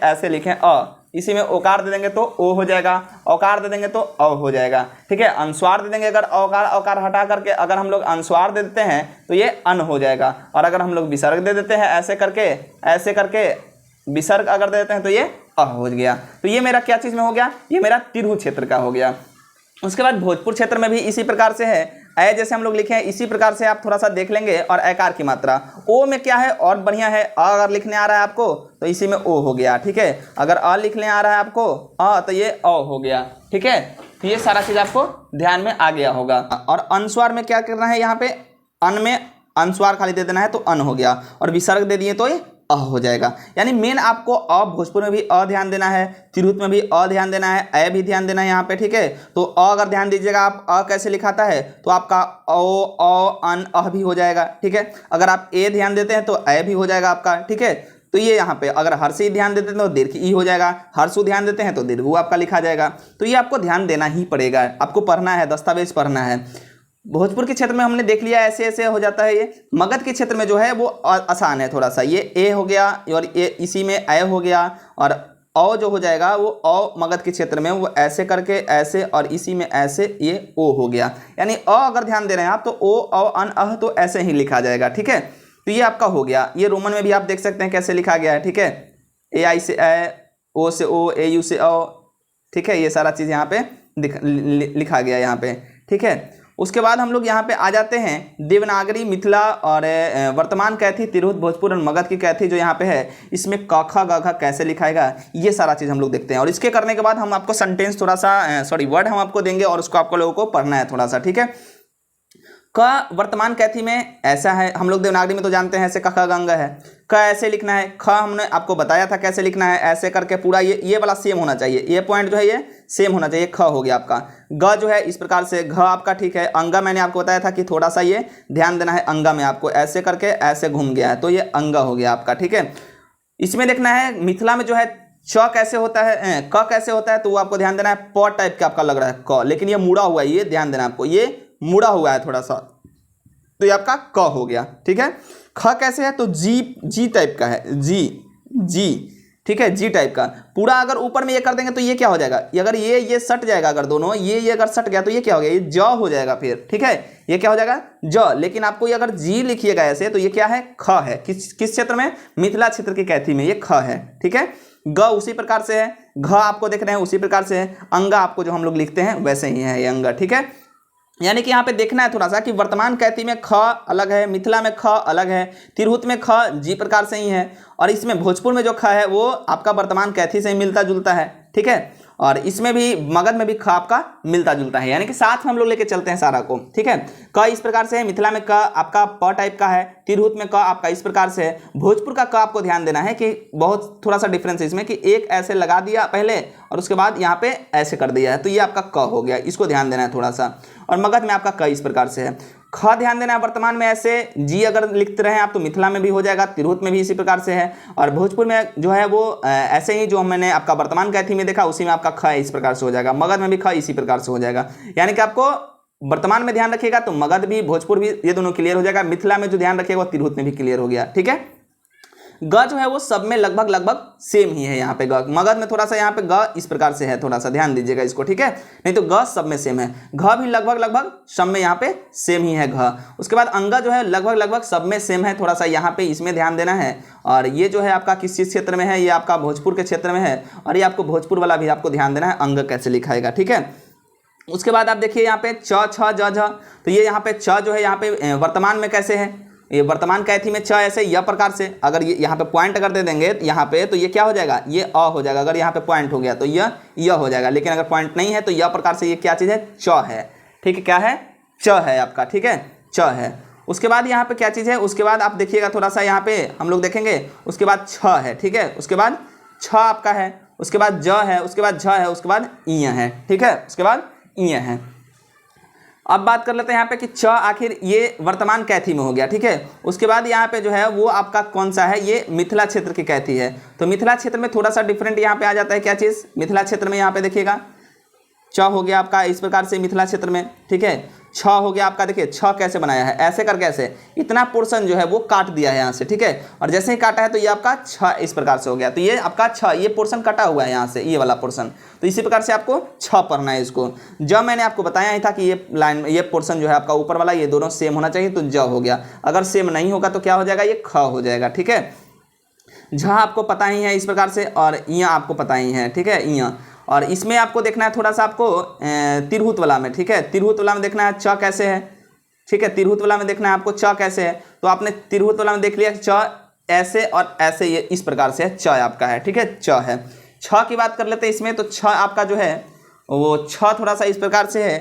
ऐसे लिखें अ, इसी में ओकार दे देंगे तो ओ हो जाएगा, औकार दे देंगे तो अ हो जाएगा। ठीक है, अनुस्वार दे देंगे, अगर औकार औकार हटा करके अगर हम लोग अनुस्वार दे देते हैं तो ये अन हो जाएगा, और अगर हम लोग विसर्ग दे देते हैं ऐसे करके विसर्ग अगर दे देते हैं तो ये अ हो गया। तो ये मेरा क्या चीज़ में हो गया, ये मेरा तिरहुत क्षेत्र का हो गया। उसके बाद भोजपुर क्षेत्र में भी इसी प्रकार से है, ऐ जैसे हम लोग लिखे हैं इसी प्रकार से आप थोड़ा सा देख लेंगे। और ऐकार की मात्रा ओ में क्या है और बढ़िया है, अ अगर लिखने आ रहा है आपको तो इसी में ओ हो गया। ठीक है, अगर अ लिखने आ रहा है आपको अ तो ये अ हो गया। ठीक है, तो ये सारा चीज़ आपको ध्यान में आ गया होगा। और अनुस्वार में क्या करना है, यहाँ पे अन में अनुस्वार खाली दे देना है तो अन हो गया, और विसर्ग दे दिए तो ये अ हो जाएगा। यानी मेन आपको अ भोजपुर में भी अ ध्यान देना है, तिरहुत में भी अ ध्यान देना है, ऐ भी ध्यान देना है यहाँ पे। ठीक है, तो अ अगर ध्यान दीजिएगा आप अ कैसे लिखाता है तो आपका ओ अ अन अह भी हो जाएगा। ठीक है, अगर आप ए ध्यान देते हैं तो ऐ भी हो जाएगा आपका। ठीक है, तो ये यहाँ पे अगर हर्षी ध्यान देते हैं तो दीर्घ ई हो जाएगा, हर्षु ध्यान देते हैं तो दीर्घ आपका लिखा जाएगा। तो ये आपको ध्यान देना ही पड़ेगा, आपको पढ़ना है, दस्तावेज पढ़ना है। भोजपुर के क्षेत्र में हमने देख लिया ऐसे ऐसे हो जाता है ये। मगध के क्षेत्र में जो है वो आसान है थोड़ा सा, ये ए हो गया और ये इसी में ऐ हो गया, और औ जो हो जाएगा वो औ मगध के क्षेत्र में वो ऐसे करके ऐसे और इसी में ऐसे ये ओ हो गया। यानी अ अगर ध्यान दे रहे हैं आप तो ओ अ अन अह तो ऐसे ही लिखा जाएगा। ठीक है, तो ये आपका हो गया। ये रोमन में भी आप देख सकते हैं कैसे लिखा गया है। ठीक है, ए आई से ऐ, ओ से ओ, ए यू से ओ। ठीक है, ये सारा चीज़ यहाँ पे लिखा गया यहाँ पे। ठीक है, उसके बाद हम लोग यहाँ पे आ जाते हैं देवनागरी, मिथिला और वर्तमान कैथी, तिरहुत, भोजपुर और मगध की कैथी जो यहाँ पे है, इसमें क ख ग घ कैसे लिखाएगा ये सारा चीज़ हम लोग देखते हैं। और इसके करने के बाद हम आपको सेंटेंस थोड़ा सा वर्ड हम आपको देंगे और उसको आपको लोगों को पढ़ना है थोड़ा सा। ठीक है, क वर्तमान कैथी में ऐसा है, हम लोग देवनागरी में तो जानते हैं ऐसे क ख गंग है, क ऐसे लिखना है, ख हमने आपको बताया था कैसे लिखना है, ऐसे करके पूरा ये वाला सेम होना चाहिए, ये पॉइंट जो है ये सेम होना चाहिए। ख हो गया आपका, ग जो है इस प्रकार से, घ आपका ठीक है। अंगा मैंने आपको बताया था कि थोड़ा सा ये ध्यान देना है, अंगा में आपको ऐसे करके ऐसे घूम गया है तो ये अंगा हो गया आपका। ठीक है, इसमें देखना है मिथिला में जो है च कैसे होता है, क कैसे होता है, तो वो आपको ध्यान देना है। प टाइप का आपका लग रहा है क, लेकिन ये मुड़ा हुआ है, ये ध्यान देना आपको, ये मुड़ा हुआ है थोड़ा सा, तो ये आपका क हो गया। ठीक है, ख कैसे है तो जी टाइप का है, जी। ठीक है, जी टाइप का पूरा अगर ऊपर में ये कर देंगे तो ये क्या हो जाएगा, अगर ये सट जाएगा, अगर दोनों ये अगर सट गया तो ये क्या हो गया, ये ज हो जाएगा फिर। ठीक है, ये क्या हो जाएगा ज, लेकिन आपको ये अगर जी लिखिएगा ऐसे तो ये क्या है, ख है। किस क्षेत्र में, मिथिला क्षेत्र की कैथी में ये ख है। ठीक है, ग उसी प्रकार से है, घ आपको देख रहे हैं उसी प्रकार से है, अंगा आपको जो हम लोग लिखते हैं वैसे ही है ये अंगा। ठीक है, यानी कि यहाँ पे देखना है थोड़ा सा कि वर्तमान कैथी में ख अलग है, मिथिला में ख अलग है, तिरहुत में ख जी प्रकार से ही है, और इसमें भोजपुर में जो ख है वो आपका वर्तमान कैथी से मिलता जुलता है। ठीक है, और इसमें भी मगध में भी ख आपका मिलता जुलता है, यानी कि साथ में हम लोग लेके चलते हैं सारा को। ठीक है, क इस प्रकार से है, मिथिला में क आपका प टाइप का है, तिरहुत में क आपका इस प्रकार से है। भोजपुर का क आपको ध्यान देना है कि बहुत थोड़ा सा डिफरेंस है इसमें कि एक ऐसे लगा दिया पहले और उसके बाद यहाँ पे ऐसे कर दिया है, तो ये आपका क हो गया, इसको ध्यान देना है थोड़ा सा। और मगध में आपका क इस प्रकार से है। ख ध्यान देना है वर्तमान में ऐसे, जी अगर लिखते रहे आप तो मिथिला में भी हो जाएगा, तिरहुत में भी इसी प्रकार से है, और भोजपुर में जो है वो ऐसे ही जो मैंने आपका वर्तमान कैथी में देखा उसी में आपका ख इस प्रकार से हो जाएगा, मगध में भी ख इसी प्रकार से हो जाएगा। यानी कि आपको वर्तमान में ध्यान रखिएगा तो मगध भी भोजपुर भी ये दोनों क्लियर हो जाएगा, मिथिला में जो ध्यान रखिएगा वो तिरहुत में भी क्लियर हो गया। ठीक है, ग जो है वो सब में लगभग सेम ही है। यहाँ पे ग, मगध में थोड़ा सा यहाँ पे ग इस प्रकार से है, थोड़ा सा ध्यान दीजिएगा इसको। ठीक है, नहीं तो ग सब में सेम है, घ भी लगभग सब में यहाँ पे सेम ही है घ। उसके बाद अंगा जो है लगभग सब में सेम है, थोड़ा सा यहाँ पे इसमें ध्यान देना है। और ये जो है आपका किस चीज क्षेत्र में है, ये आपका भोजपुर के क्षेत्र में है, और ये आपको भोजपुर वाला भी आपको ध्यान देना है, अंग कैसे लिखाएगा। ठीक है, उसके बाद आप देखिए यहाँ पे च छ ज झ, तो ये यहाँ पे च जो है यहाँ पे वर्तमान में कैसे है, ये वर्तमान कैथी में छ ऐसे यह प्रकार से, अगर ये यहाँ पे पॉइंट अगर दे देंगे यहाँ पे तो ये क्या हो जाएगा, ये अ हो जाएगा। अगर यहाँ पे पॉइंट हो गया तो यह हो जाएगा, लेकिन अगर पॉइंट नहीं है तो यह प्रकार से ये क्या चीज़ है, च है। ठीक है, क्या है, च है आपका। ठीक है, च है। उसके बाद यहाँ पे क्या चीज़ है, उसके बाद आप देखिएगा थोड़ा सा यहाँ पे हम लोग देखेंगे, उसके बाद छ है। ठीक है, उसके बाद छ आपका है, उसके बाद ज है, उसके बाद झ है, उसके बाद इ है। ठीक है, उसके बाद इ है। अब बात कर लेते हैं यहाँ पे कि च आखिर ये वर्तमान कैथी में हो गया। ठीक है, उसके बाद यहाँ पे जो है वो आपका कौन सा है, ये मिथिला क्षेत्र की कैथी है। तो मिथिला क्षेत्र में थोड़ा सा डिफरेंट यहाँ पे आ जाता है, क्या चीज़, मिथिला क्षेत्र में यहाँ पे देखिएगा च हो गया आपका इस प्रकार से मिथिला क्षेत्र में। ठीक है, छ हो गया आपका, देखिए छ कैसे बनाया है, ऐसे करके ऐसे इतना पोर्शन जो है वो काट दिया है यहाँ से, ठीक है। और जैसे ही काटा है तो ये आपका छ इस प्रकार से हो गया, तो ये आपका छ, ये पोर्शन कटा हुआ है यहाँ से, ये वाला पोर्शन। तो इसी प्रकार से आपको छ पढ़ना है इसको। जब मैंने आपको बताया ही था कि ये लाइन, ये पोर्शन जो है आपका ऊपर वाला, ये दोनों सेम होना चाहिए, तो ज हो गया। अगर सेम नहीं होगा तो क्या हो जाएगा, ये ख हो जाएगा, ठीक है। झ आपको पता ही है इस प्रकार से, और इया आपको पता ही है, ठीक है, इया। और इसमें आपको देखना है थोड़ा सा आपको तिरहुत वाला में, ठीक है, तिरहुत वाला में देखना है च कैसे है, ठीक है, तिरहुत वाला में देखना है आपको च कैसे है। तो आपने तिरहुत वाला में देख लिया च ऐसे और ऐसे, ये इस प्रकार से च आपका है, ठीक है, च है। छ की बात कर लेते हैं इसमें, तो छ आपका जो है वो छ थोड़ा सा इस प्रकार से है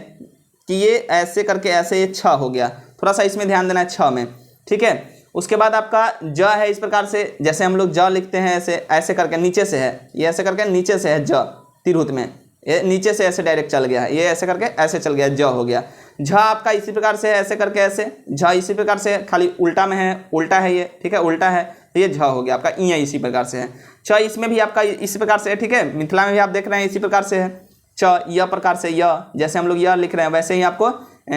कि ये ऐसे करके ऐसे ये छ हो गया, थोड़ा सा इसमें ध्यान देना है छ में, ठीक है। उसके बाद आपका ज है इस प्रकार से, जैसे हम लोग ज लिखते हैं ऐसे, ऐसे करके नीचे से है, ये ऐसे करके नीचे से है ज, तिरहुत में ये नीचे से ऐसे डायरेक्ट चल गया है, ये ऐसे करके ऐसे चल गया, ज हो गया। झ आपका इसी प्रकार से है, ऐसे करके ऐसे, झ इसी प्रकार से खाली उल्टा में है, उल्टा है ये, ठीक है, उल्टा है, तो ये झ हो गया आपका। इया इसी प्रकार से है। च इसमें भी आपका इसी प्रकार से है, ठीक है, मिथिला में भी आप देख रहे हैं इसी प्रकार से है। च य प्रकार से, य जैसे हम लोग य लिख रहे हैं वैसे ही आपको,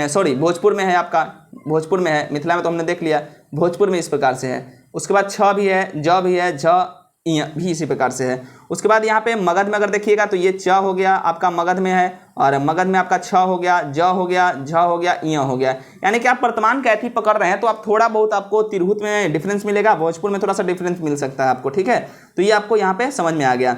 सॉरी भोजपुर में है आपका, भोजपुर में है, मिथिला में तो हमने देख लिया, भोजपुर में इस प्रकार से है। उसके बाद छ भी है, ज भी है, झ भी इसी प्रकार से है। उसके बाद यहाँ पे मगध में अगर देखिएगा तो ये च हो गया आपका, मगध में है, और मगध में आपका छ हो गया, ज हो गया, झ हो गया, इया हो गया। यानी कि आप वर्तमान कैथी पकड़ रहे हैं तो आप थोड़ा बहुत आपको तिरहुत में डिफरेंस मिलेगा, भोजपुर में थोड़ा सा डिफरेंस मिल सकता है आपको, ठीक है। तो ये आपको यहाँ पे समझ में आ गया।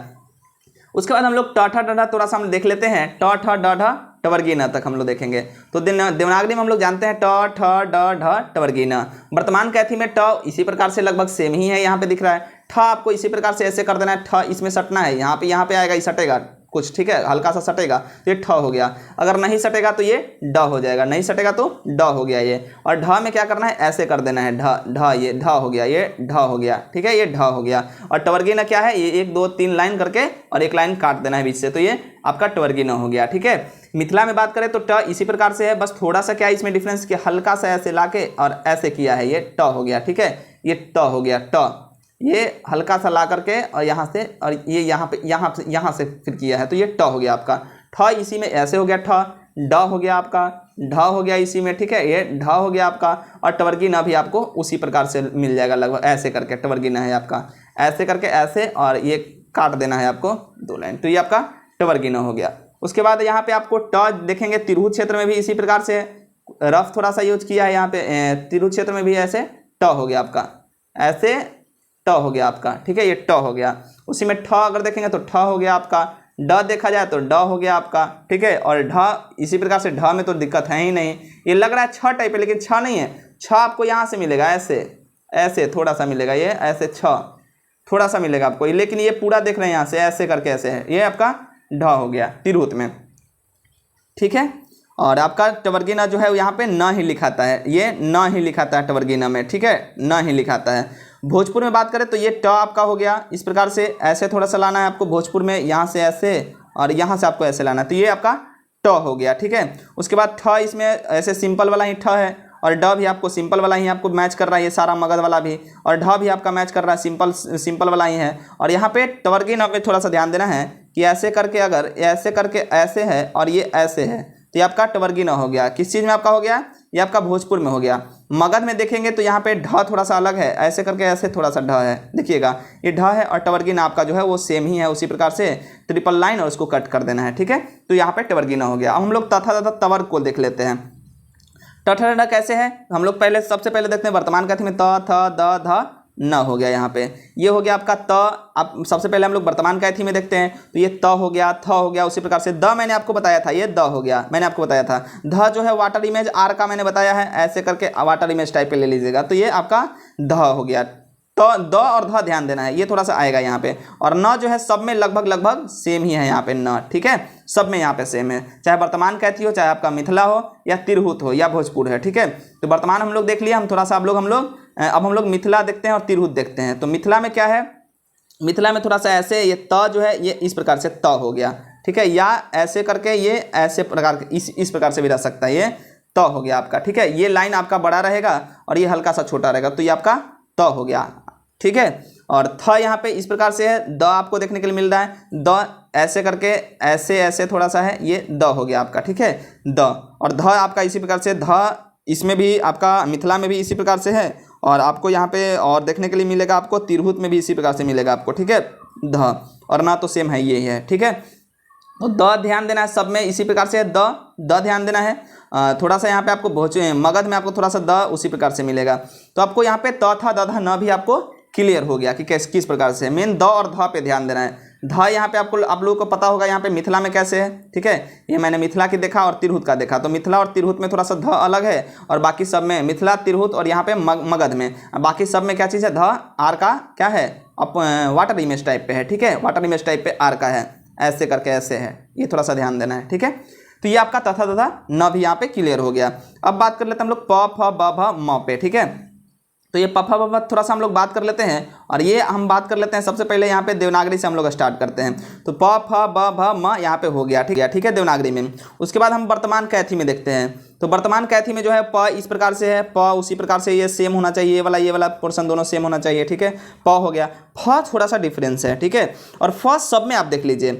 उसके बाद हम लोग ट ठ ड ढ थोड़ा सा हम देख लेते हैं, ट ठ ड ढ टवर्गीय न तक हम लोग देखेंगे। तो देवनागरी में हम लोग जानते हैं ट ठ ड ढ टवर्गीय न। वर्तमान कैथी में ट इसी प्रकार से लगभग सेम ही है, यहाँ पे दिख रहा है। ठ आपको इसी प्रकार से ऐसे कर देना है, ठ इसमें सटना है, यहाँ पे आएगा, ये सटेगा कुछ, ठीक है, हल्का सा सटेगा तो ये ठ हो गया। अगर नहीं सटेगा तो ये ड हो जाएगा, नहीं सटेगा तो ड हो गया ये। और ढ में क्या करना है, ऐसे कर देना है, ढ ढ, ये ढ हो गया, ये ढ हो गया, ठीक है, ये ढ हो गया। और टवर्गीय न क्या है, ये 1 2 3 लाइन करके और एक लाइन काट देना है बीच से, तो ये आपका टवर्गीय न हो गया, ठीक है। मिथिला में बात करें तो ट इसी प्रकार से है, बस थोड़ा सा क्या इसमें डिफरेंस कि हल्का सा ऐसे लाके और ऐसे किया है, ये ट हो गया, ठीक है, ये ट हो गया, ट ये हल्का सा ला करके और यहाँ से, और ये यहाँ से फिर किया है, तो ये ट हो गया आपका। ठ इसी में ऐसे हो गया, ठ ड हो गया आपका, ढ हो गया इसी में, ठीक है, ये ढ हो गया आपका। और टवर्गीय न भी आपको उसी प्रकार से मिल जाएगा लगभग, ऐसे करके टवर्गीय न है आपका, ऐसे करके ऐसे, और ये काट देना है आपको 2 लाइन, तो ये आपका टवर्गीय न हो गया। उसके बाद यहाँ पे आपको ट देखेंगे, तिरहुत क्षेत्र में भी इसी प्रकार से रफ थोड़ा सा यूज किया है यहाँ पे, तिरहुत क्षेत्र में भी ऐसे ट हो गया आपका, ऐसे ट हो गया आपका, ठीक है, ये ट हो गया। उसी में ठ अगर देखेंगे तो ठ हो गया आपका, ड देखा जाए तो ड हो गया आपका, ठीक है। और ढ इसी प्रकार से, ढ में तो दिक्कत है ही नहीं, ये लग रहा है छ टाइप है लेकिन छ नहीं है। छ आपको यहाँ से मिलेगा, ऐसे ऐसे थोड़ा सा मिलेगा, ये ऐसे छ थोड़ा सा मिलेगा आपको, लेकिन ये पूरा देख रहे हैं यहाँ से ऐसे करके ऐसे है, ये आपका ढ हो गया तिरहुत में, ठीक है। और आपका टवर्गीय न जो है यहाँ पे न ही लिखाता है, ये न ही लिखाता है टवर्गीय न में, ठीक है, न ही लिखाता है। भोजपुर में बात करें तो ये ट आपका हो गया इस प्रकार से, ऐसे थोड़ा सा लाना है आपको भोजपुर में, यहाँ से ऐसे और यहाँ से आपको ऐसे लाना है, तो ये आपका ट हो गया, ठीक है। उसके बाद ठ इसमें ऐसे सिंपल वाला ही ठ है, और ड भी आपको सिंपल वाला ही आपको मैच कर रहा है, ये सारा मगध वाला भी, और ढ भी आपका मैच कर रहा है, सिंपल वाला ही है। और यहाँ पे टवर्गीय न में थोड़ा सा ध्यान देना है कि ऐसे करके, अगर ऐसे करके ऐसे है और ये ऐसे है, तो ये आपका टवर्गीय न हो गया। किस चीज़ में आपका हो गया, ये आपका भोजपुर में हो गया। मगध में देखेंगे तो यहाँ पे ढ थोड़ा सा अलग है, ऐसे करके ऐसे थोड़ा सा ढ है, देखिएगा ये ढ है, और टवर्गीय न आपका जो है वो सेम ही है, उसी प्रकार से ट्रिपल लाइन और उसको कट कर देना है, ठीक है। तो यहाँ पे टवर्गीय न हो गया। अब हम लोग तथा तथा तवर्ग को देख लेते हैं। ट ठ ड कैसे है, हम लोग पहले सबसे पहले देखते हैं वर्तमान कैथी में, त थ द ध न हो गया, यहाँ पे ये हो गया आपका त। अब सबसे पहले हम लोग वर्तमान कैथी में देखते हैं, तो ये त हो गया, थ हो गया, उसी प्रकार से द मैंने आपको बताया था, ये द हो गया, मैंने आपको बताया था। ध जो है वाटर इमेज आर का मैंने बताया है, ऐसे करके वाटर इमेज टाइप पे ले लीजिएगा, तो ये आपका ध हो गया। तो द और ध ध्यान देना है, ये थोड़ा सा आएगा यहाँ पे। और न जो है सब में लगभग सेम ही है यहाँ पे न, ठीक है, सब में यहाँ पे सेम है, चाहे वर्तमान कैथी हो, चाहे आपका मिथिला हो या तिरहुत हो या भोजपुर है, ठीक है। तो वर्तमान हम लोग देख लिया, हम थोड़ा सा अब हम लोग मिथिला देखते हैं और तिरहुत देखते हैं। तो मिथिला में क्या है, मिथिला में थोड़ा सा ऐसे, ये त जो है ये इस प्रकार से त हो गया, ठीक है, या ऐसे करके ये ऐसे प्रकार इस प्रकार से भी रह सकता है, ये त हो गया आपका, ठीक है। ये लाइन आपका बड़ा रहेगा और ये हल्का सा छोटा रहेगा, तो ये आपका त हो गया, ठीक है। और थ यहाँ पे इस प्रकार से है, द आपको देखने के लिए मिल रहा है, द ऐसे करके ऐसे ऐसे थोड़ा सा है, ये द हो गया आपका, ठीक है द। और ध आपका इसी प्रकार से, ध इसमें भी आपका मिथिला में भी इसी प्रकार से है, और आपको यहाँ पे और देखने के लिए मिलेगा आपको तिरहुत में भी इसी प्रकार से मिलेगा आपको, ठीक है ध। और ना तो सेम है, ये है, ठीक है। तो द ध्यान देना है, सब में इसी प्रकार से है द ध्यान देना है। थोड़ा सा यहाँ पे आपको मगध में आपको थोड़ा सा द उसी प्रकार से मिलेगा। तो आपको यहाँ पे त था द था न भी आपको क्लियर हो गया कि किस प्रकार से। मेन द और ध पे ध्यान देना है। ध यहाँ पे आपको आप लोगों को पता होगा यहाँ पे मिथिला में कैसे है, ठीक है। ये मैंने मिथिला की देखा और तिरहुत का देखा, तो मिथिला और तिरहुत में थोड़ा सा ध अलग है, और बाकी सब में मिथिला तिरहुत और यहाँ पे मगध में, बाकी सब में क्या चीज़ है, ध आर का क्या है, वाटर इमेज टाइप पे है, ठीक है, वाटर इमेज टाइप पे आर का है, ऐसे करके ऐसे है, ये थोड़ा सा ध्यान देना है, ठीक है। तो ये आपका तथा तथा न भी यहाँ पे क्लियर हो गया। अब बात कर लेते हैं हम लोग प फ ब भ म पे, ठीक है। तो ये प फ ब भ थोड़ा सा हम लोग बात कर लेते हैं, और ये हम बात कर लेते हैं सबसे पहले यहाँ पे देवनागरी से हम लोग स्टार्ट करते हैं। तो प फ ब भ म यहाँ पे हो गया, ठीक है देवनागरी में। उसके बाद हम वर्तमान कैथी में देखते हैं। तो वर्तमान कैथी में जो है प इस प्रकार से है, प उसी प्रकार से ये सेम होना चाहिए, ये वाला पोर्शन दोनों सेम होना चाहिए, ठीक है। प हो गया, फ थोड़ा सा डिफरेंस है, ठीक है। और फ सब में आप देख लीजिए,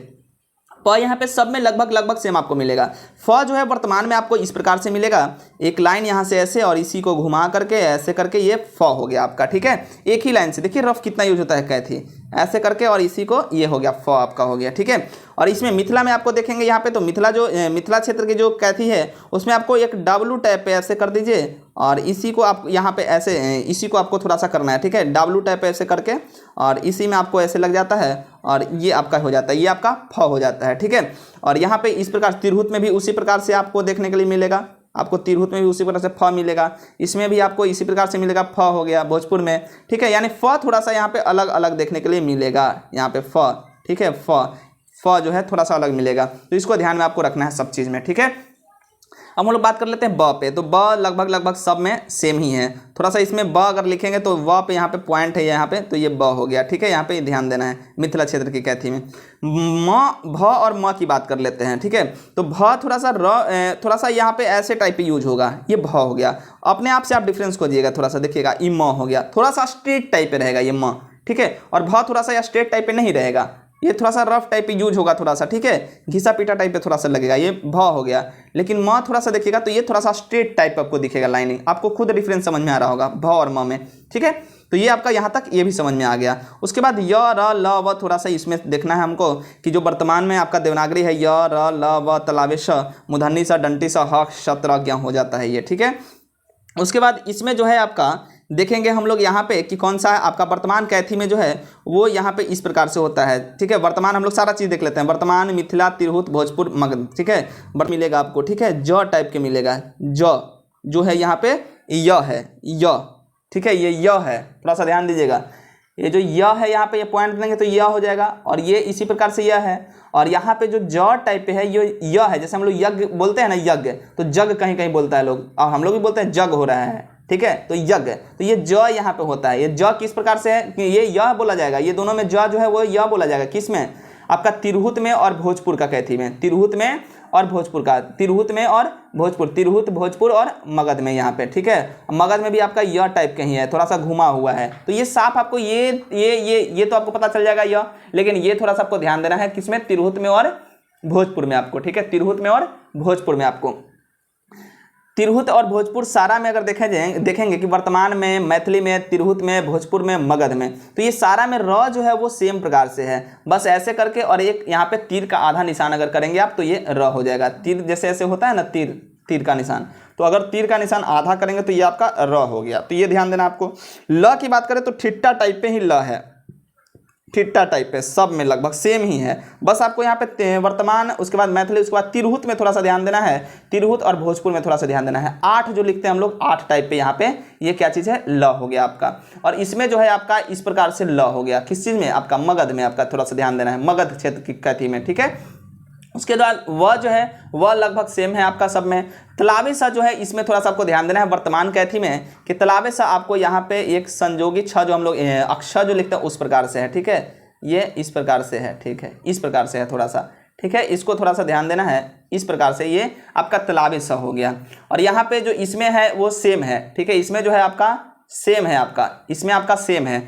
प यहाँ पे सब में लगभग सेम आपको मिलेगा। फ जो है वर्तमान में आपको इस प्रकार से मिलेगा, एक लाइन यहाँ से ऐसे और इसी को घुमा करके ऐसे करके ये फ हो गया आपका, ठीक है। एक ही लाइन से देखिए रफ कितना यूज होता है कैथी, ऐसे करके और इसी को ये हो गया, फ आपका हो गया, ठीक है। और इसमें मिथिला में आपको देखेंगे यहाँ पे, तो मिथिला जो मिथिला क्षेत्र की जो कैथी है उसमें आपको एक डब्लू टाइप पे ऐसे कर दीजिए, और इसी को आप यहाँ पे ऐसे, इसी को आपको थोड़ा सा करना है, ठीक है, डब्लू टाइप ऐसे करके, और इसी में आपको ऐसे लग जाता है और ये आपका हो जाता है, ये आपका फ हो जाता है, ठीक है। और यहाँ पे इस प्रकार तिरहुत में भी उसी प्रकार से आपको देखने के लिए मिलेगा, आपको तिरहुत में भी उसी प्रकार से फ मिलेगा, इसमें भी आपको इसी प्रकार से मिलेगा, फ हो गया भोजपुर में, ठीक है। यानी फ थोड़ा सा यहाँ पे अलग अलग देखने के लिए मिलेगा, यहाँ पे फ, ठीक है, फ जो है थोड़ा सा अलग मिलेगा, तो इसको ध्यान में आपको रखना है सब चीज़ में, ठीक है। अब हम लोग बात कर लेते हैं ब पे। तो ब लगभग सब में सेम ही है, थोड़ा सा इसमें ब अगर लिखेंगे तो व पे यहाँ पे पॉइंट है यहाँ पे, तो ये ब हो गया, ठीक है। यहाँ पे ध्यान देना है मिथिला क्षेत्र की कैथी में। म भ और म की बात कर लेते हैं, ठीक है। तो भ थोड़ा सा यहाँ पे ऐसे टाइप पे यूज होगा, ये भ हो गया। अपने आप से आप डिफरेंस को दिएगा, थोड़ा सा देखिएगा, ई म हो गया, थोड़ा सा स्ट्रेट टाइप पे रहेगा ये म, ठीक है। और भ थोड़ा सा या स्ट्रेट टाइप पे नहीं रहेगा, ये थोड़ा सा रफ टाइप पे यूज होगा, थोड़ा सा, ठीक है, घिसा पीटा टाइप पे थोड़ा सा लगेगा, ये भ हो गया। लेकिन म थोड़ा सा देखिएगा तो ये थोड़ा सा स्ट्रेट टाइप आपको दिखेगा, लाइनिंग आपको खुद डिफरेंस समझ में आ रहा होगा भ और म में, ठीक है। तो ये आपका यहाँ तक ये भी समझ में आ गया। उसके बाद य र ल व थोड़ा सा इसमें देखना है हमको कि जो वर्तमान में आपका देवनागरी है, य र ल व तलावे श मूर्धन्य स दंती स ह क्षत्रज्ञ हो जाता है ये, ठीक है। उसके बाद इसमें जो है आपका देखेंगे हम लोग यहाँ पे कि कौन सा है आपका वर्तमान कैथी में जो है वो यहाँ पे इस प्रकार से होता है, ठीक है। वर्तमान हम लोग सारा चीज़ देख लेते हैं, वर्तमान मिथिला तिरहुत भोजपुर मगध, ठीक है। मिलेगा आपको, ठीक है, ज टाइप के मिलेगा, ज जो है यहाँ पे य है, य, ठीक है, ये य है, थोड़ा सा ध्यान दीजिएगा। ये जो य है यहाँ पे ये पॉइंट देंगे तो य हो जाएगा, और ये इसी प्रकार से य है। और यहाँ पे जो ज टाइप पे है ये य है, जैसे हम लोग यज्ञ बोलते हैं ना, यज्ञ, तो जग कहीं कहीं बोलता है लोग, और हम लोग भी बोलते हैं जग हो रहा है, ठीक है। तो यज्ञ, तो ये ज यहाँ पे होता है, ये ज किस प्रकार से है कि ये य बोला जाएगा, ये दोनों में ज जो है वो य बोला जाएगा, किस में, आपका तिरहुत में और भोजपुर का कैथी में, तिरहुत में और भोजपुर का, तिरहुत में और भोजपुर, तिरहुत भोजपुर और मगध में यहाँ पे, ठीक है। मगध में भी आपका य टाइप कहीं है, थोड़ा सा घुमा हुआ है, तो ये साफ आपको ये तो आपको पता चल जाएगा य, लेकिन ये थोड़ा सा आपको ध्यान देना है किसमें, तिरहुत में और भोजपुर में आपको, ठीक है, तिरहुत में और भोजपुर में आपको। तिरहुत और भोजपुर सारा में अगर देखेंगे कि वर्तमान में मैथिली में, तिरहुत में, भोजपुर में, मगध में, तो ये सारा में र जो है वो सेम प्रकार से है, बस ऐसे करके, और एक यहाँ पे तीर का आधा निशान अगर करेंगे आप तो ये र हो जाएगा। तीर जैसे ऐसे होता है ना, तीर का निशान, तो अगर तीर का निशान आधा करेंगे तो ये आपका र हो गया। तो ये ध्यान देना आपको। ल की बात करें तो ठिट्टा टाइप पे ही ल है, ठिट्टा टाइप पे सब में लगभग सेम ही है, बस आपको यहाँ पे वर्तमान, उसके बाद मैथिली, उसके बाद तिरहुत में थोड़ा सा ध्यान देना है, तिरहुत और भोजपुर में थोड़ा सा ध्यान देना है। 8 जो लिखते हैं हम लोग, 8 टाइप पे यहाँ पे ये क्या चीज़ है, ल हो गया आपका। और इसमें जो है आपका इस प्रकार से ल हो गया, किस चीज़ में, आपका मगध में, आपका थोड़ा सा ध्यान देना है, मगध क्षेत्र की कैथी में, ठीक है। उसके बाद वह जो है वह लगभग सेम है आपका सब में। तलावे सा जो है इसमें थोड़ा सा आपको ध्यान देना है वर्तमान कैथी में कि तलावे सा आपको यहाँ पे एक संयोगी छ जो हम लोग अक्षर जो लिखते हैं उस प्रकार से है, ठीक है, ये इस प्रकार से है, ठीक है, इस प्रकार से है थोड़ा सा, ठीक है, इसको थोड़ा सा ध्यान देना है, इस प्रकार से ये आपका तलावे सा हो गया। और यहाँ पे जो इसमें है वो सेम है, ठीक है, इसमें जो है आपका सेम है आपका, इसमें आपका सेम है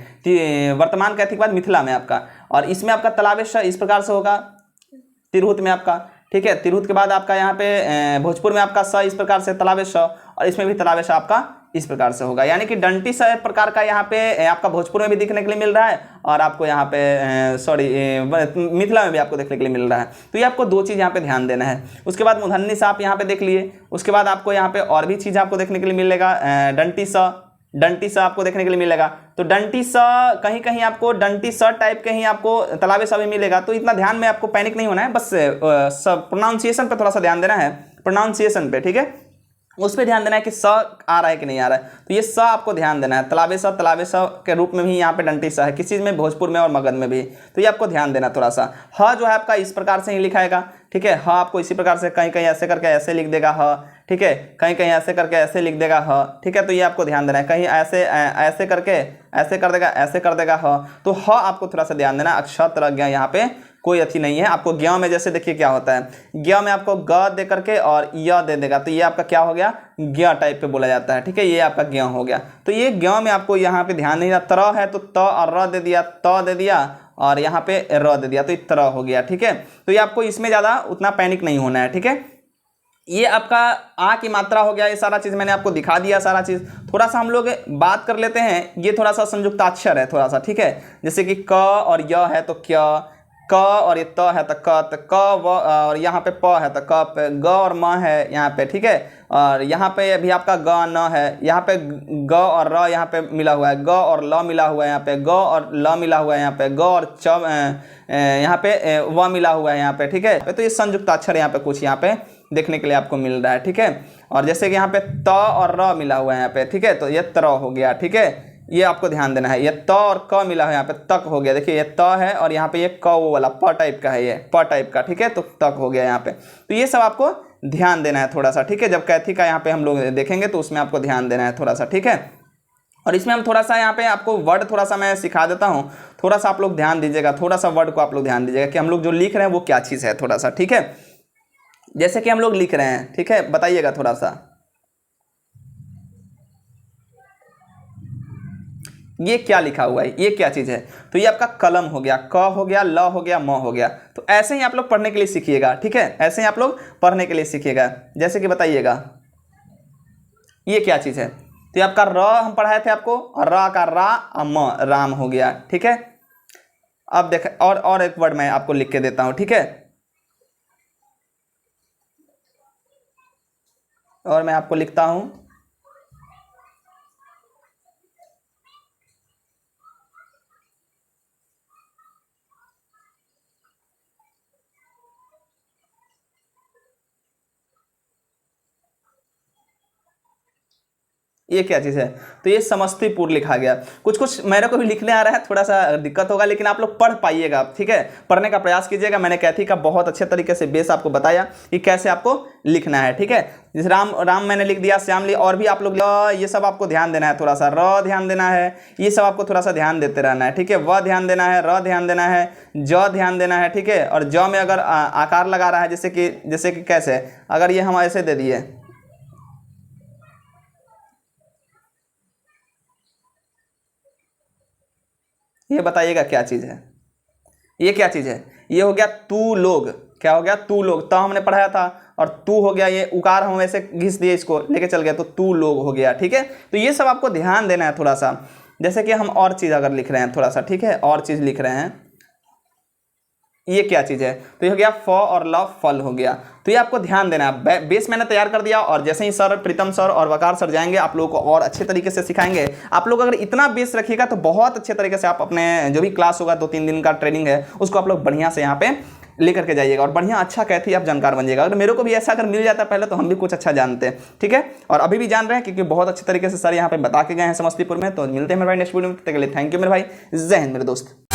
वर्तमान कैथी के बाद मिथिला में आपका, और इसमें आपका तलावेश इस प्रकार से होगा तिरहुत में आपका, ठीक है। तिरहुत के बाद आपका यहाँ पे भोजपुर में आपका स इस प्रकार से तलावेश, और इसमें भी तलावेश आपका इस प्रकार से होगा। यानी कि डंटी सा प्रकार का यहाँ पे आपका भोजपुर में भी दिखने के लिए मिल रहा है, और आपको यहाँ पे मिथिला में भी आपको देखने के लिए मिल रहा है। तो ये आपको दो चीज़ यहाँ पे ध्यान देना है। उसके बाद मूर्धन्य सा आप यहाँ पे देख लिए। उसके बाद आपको यहाँ पे और भी चीज़ आपको देखने के लिए मिलेगा, डंटी सा आपको देखने के लिए मिलेगा। तो डंटी सा कहीं कहीं आपको डंटी सा टाइप के ही आपको तलावे सा भी मिलेगा। तो इतना ध्यान में आपको पैनिक नहीं होना है, बस सब प्रोनाउंसिएशन पे थोड़ा सा ध्यान देना है, प्रोनाउंसिएशन पे, ठीक है, उस पर ध्यान देना है कि स आ रहा है कि नहीं आ रहा है। तो ये स आपको ध्यान देना है, तलावे सा के रूप में भी यहाँ पे डंटी सा है, किसी चीज़ में भोजपुर में और मगध में भी। तो ये आपको ध्यान देना थोड़ा सा। ह जो है आपका इस प्रकार से ही लिखाएगा, ठीक है। ह आपको इसी प्रकार से कहीं कहीं ऐसे करके ऐसे लिख देगा ह, ठीक है, कहीं कहीं ऐसे करके ऐसे लिख देगा ह, ठीक है। तो ये आपको ध्यान देना है, कहीं ऐसे ऐसे करके ऐसे कर देगा, ऐसे कर देगा ह। तो ह आपको थोड़ा सा ध्यान देना। अक्षर ज्ञ यहाँ पे कोई अच्छी नहीं है। आपको ज्ञ में जैसे देखिए क्या होता है, ज्ञ में आपको ग दे करके और य दे देगा, तो ये आपका क्या हो गया, ज्ञ टाइप पे बोला जाता है, ठीक है। ये आपका ज्ञ हो गया। तो ये ज्ञ में आपको यहाँ पे ध्यान नहीं, तर है तो त और र दे दिया, त दे दिया और यहाँ पे र दे दिया, तो ये तरह हो गया, ठीक है। तो ये आपको इसमें ज़्यादा उतना पैनिक नहीं होना है, ठीक है। ये आपका आ की मात्रा हो गया, ये सारा चीज़ मैंने आपको दिखा दिया सारा चीज़। थोड़ा सा हम लोग बात कर लेते हैं, ये थोड़ा सा संयुक्ताक्षर है थोड़ा सा, ठीक है। जैसे कि क और य है तो क्या, क और ये त है तो क व और यहाँ पे प है तो क पे, ग और म है यहाँ पे, ठीक है। और यहाँ पे अभी आपका ग न है, यहाँ पे ग और र यहाँ पे मिला हुआ है, ग और ल मिला हुआ है यहाँ पे, ग और ल मिला हुआ है यहाँ पे, ग और च यहाँ पे व मिला हुआ है यहाँ पे, ठीक है। तो ये संयुक्ताक्षर यहाँ पे कुछ यहाँ पे देखने के लिए आपको मिल रहा है, ठीक है। और जैसे कि यहाँ पे त और र मिला हुआ है यहाँ पे, ठीक है, तो ये तरह हो गया, ठीक है। ये आपको ध्यान देना है। ये त और क मिला है यहाँ पे, तक हो गया। देखिए ये त है और यहाँ पे ये क वो वाला प टाइप का है, ये प टाइप का, ठीक है, तो तक हो गया यहाँ पे। तो ये सब आपको ध्यान देना है थोड़ा सा, ठीक है। जब कैथी का यहाँ पे हम लोग देखेंगे तो उसमें आपको ध्यान देना है थोड़ा सा, ठीक है। और इसमें हम थोड़ा सा यहाँ पे आपको वर्ड थोड़ा सा मैं सिखा देता हूँ, थोड़ा सा आप लोग ध्यान दीजिएगा, थोड़ा सा वर्ड को आप लोग ध्यान दीजिएगा कि हम लोग जो लिख रहे हैं वो क्या चीज़ है, थोड़ा सा, ठीक है। जैसे कि हम लोग लिख रहे हैं, ठीक है, बताइएगा थोड़ा सा, ये क्या लिखा हुआ है, ये क्या चीज़ है। तो ये आपका कलम हो गया, क हो गया, ल हो गया, म हो गया। तो ऐसे ही आप लोग पढ़ने के लिए सीखिएगा, ठीक है, ऐसे ही आप लोग पढ़ने के लिए सीखिएगा। जैसे कि बताइएगा ये क्या चीज़ है। तो ये आपका र हम पढ़ाए थे आपको, और र का रा और म राम हो गया, ठीक है। अब देख और एक वर्ड मैं आपको लिख के देता हूँ, ठीक है, और मैं आपको लिखता हूँ ये क्या चीज़ है। तो ये समस्तीपुर लिखा गया। कुछ कुछ मेरे को भी लिखने आ रहा है, थोड़ा सा दिक्कत होगा, लेकिन आप लोग पढ़ पाइएगा, ठीक है, पढ़ने का प्रयास कीजिएगा। मैंने कैथी का बहुत अच्छे तरीके से बेस आपको बताया कि कैसे आपको लिखना है, ठीक है। जैसे राम मैंने लिख दिया, श्याम लिख, और भी आप लोग ये सब आपको ध्यान देना है, थोड़ा सा र ध्यान देना है, ये सब आपको थोड़ा सा ध्यान देते रहना है, ठीक है। व ध्यान देना है, र ध्यान देना है, ज ध्यान देना है, ठीक है। और ज में अगर आकार लगा रहा है, जैसे कि कैसे, अगर ये हम ऐसे दे दिए, ये बताइएगा क्या चीज़ है, ये क्या चीज़ है। ये हो गया तू लोग, क्या हो गया, तू लोग, तो हमने पढ़ाया था, और तू हो गया, ये उकार हम ऐसे घिस दिए, इसको लेके चल गया, तो तू लोग हो गया, ठीक है। तो ये सब आपको ध्यान देना है थोड़ा सा। जैसे कि हम और चीज़ अगर लिख रहे हैं थोड़ा सा, ठीक है, और चीज़ लिख रहे हैं, ये क्या चीज़ है। तो ये हो गया फ और ल, फल हो गया। तो ये आपको ध्यान देना है। बेस मैंने तैयार कर दिया, और जैसे ही सर, प्रीतम सर और वकार सर जाएंगे, आप लोगों को और अच्छे तरीके से सिखाएंगे। आप लोग अगर इतना बेस रखिएगा तो बहुत अच्छे तरीके से आप अपने जो भी क्लास होगा, 2-3 दिन का ट्रेनिंग है, उसको आप लोग बढ़िया से यहाँ पे लेकर के जाइएगा, और बढ़िया अच्छा कैथी आप जानकार बन जाइएगा। अगर मेरे को भी ऐसा अगर मिल जाता पहले, तो हम भी कुछ अच्छा जानते हैं, ठीक है। और अभी भी जान रहे हैं, क्योंकि बहुत अच्छे तरीके से सर यहाँ पे बता के गए हैं समस्तीपुर में। तो मिलते हैं मेरे भाई नेक्स्ट वीडियो में, तब तक के लिए थैंक यू मेरे भाई, जय हिंद मेरे दोस्त।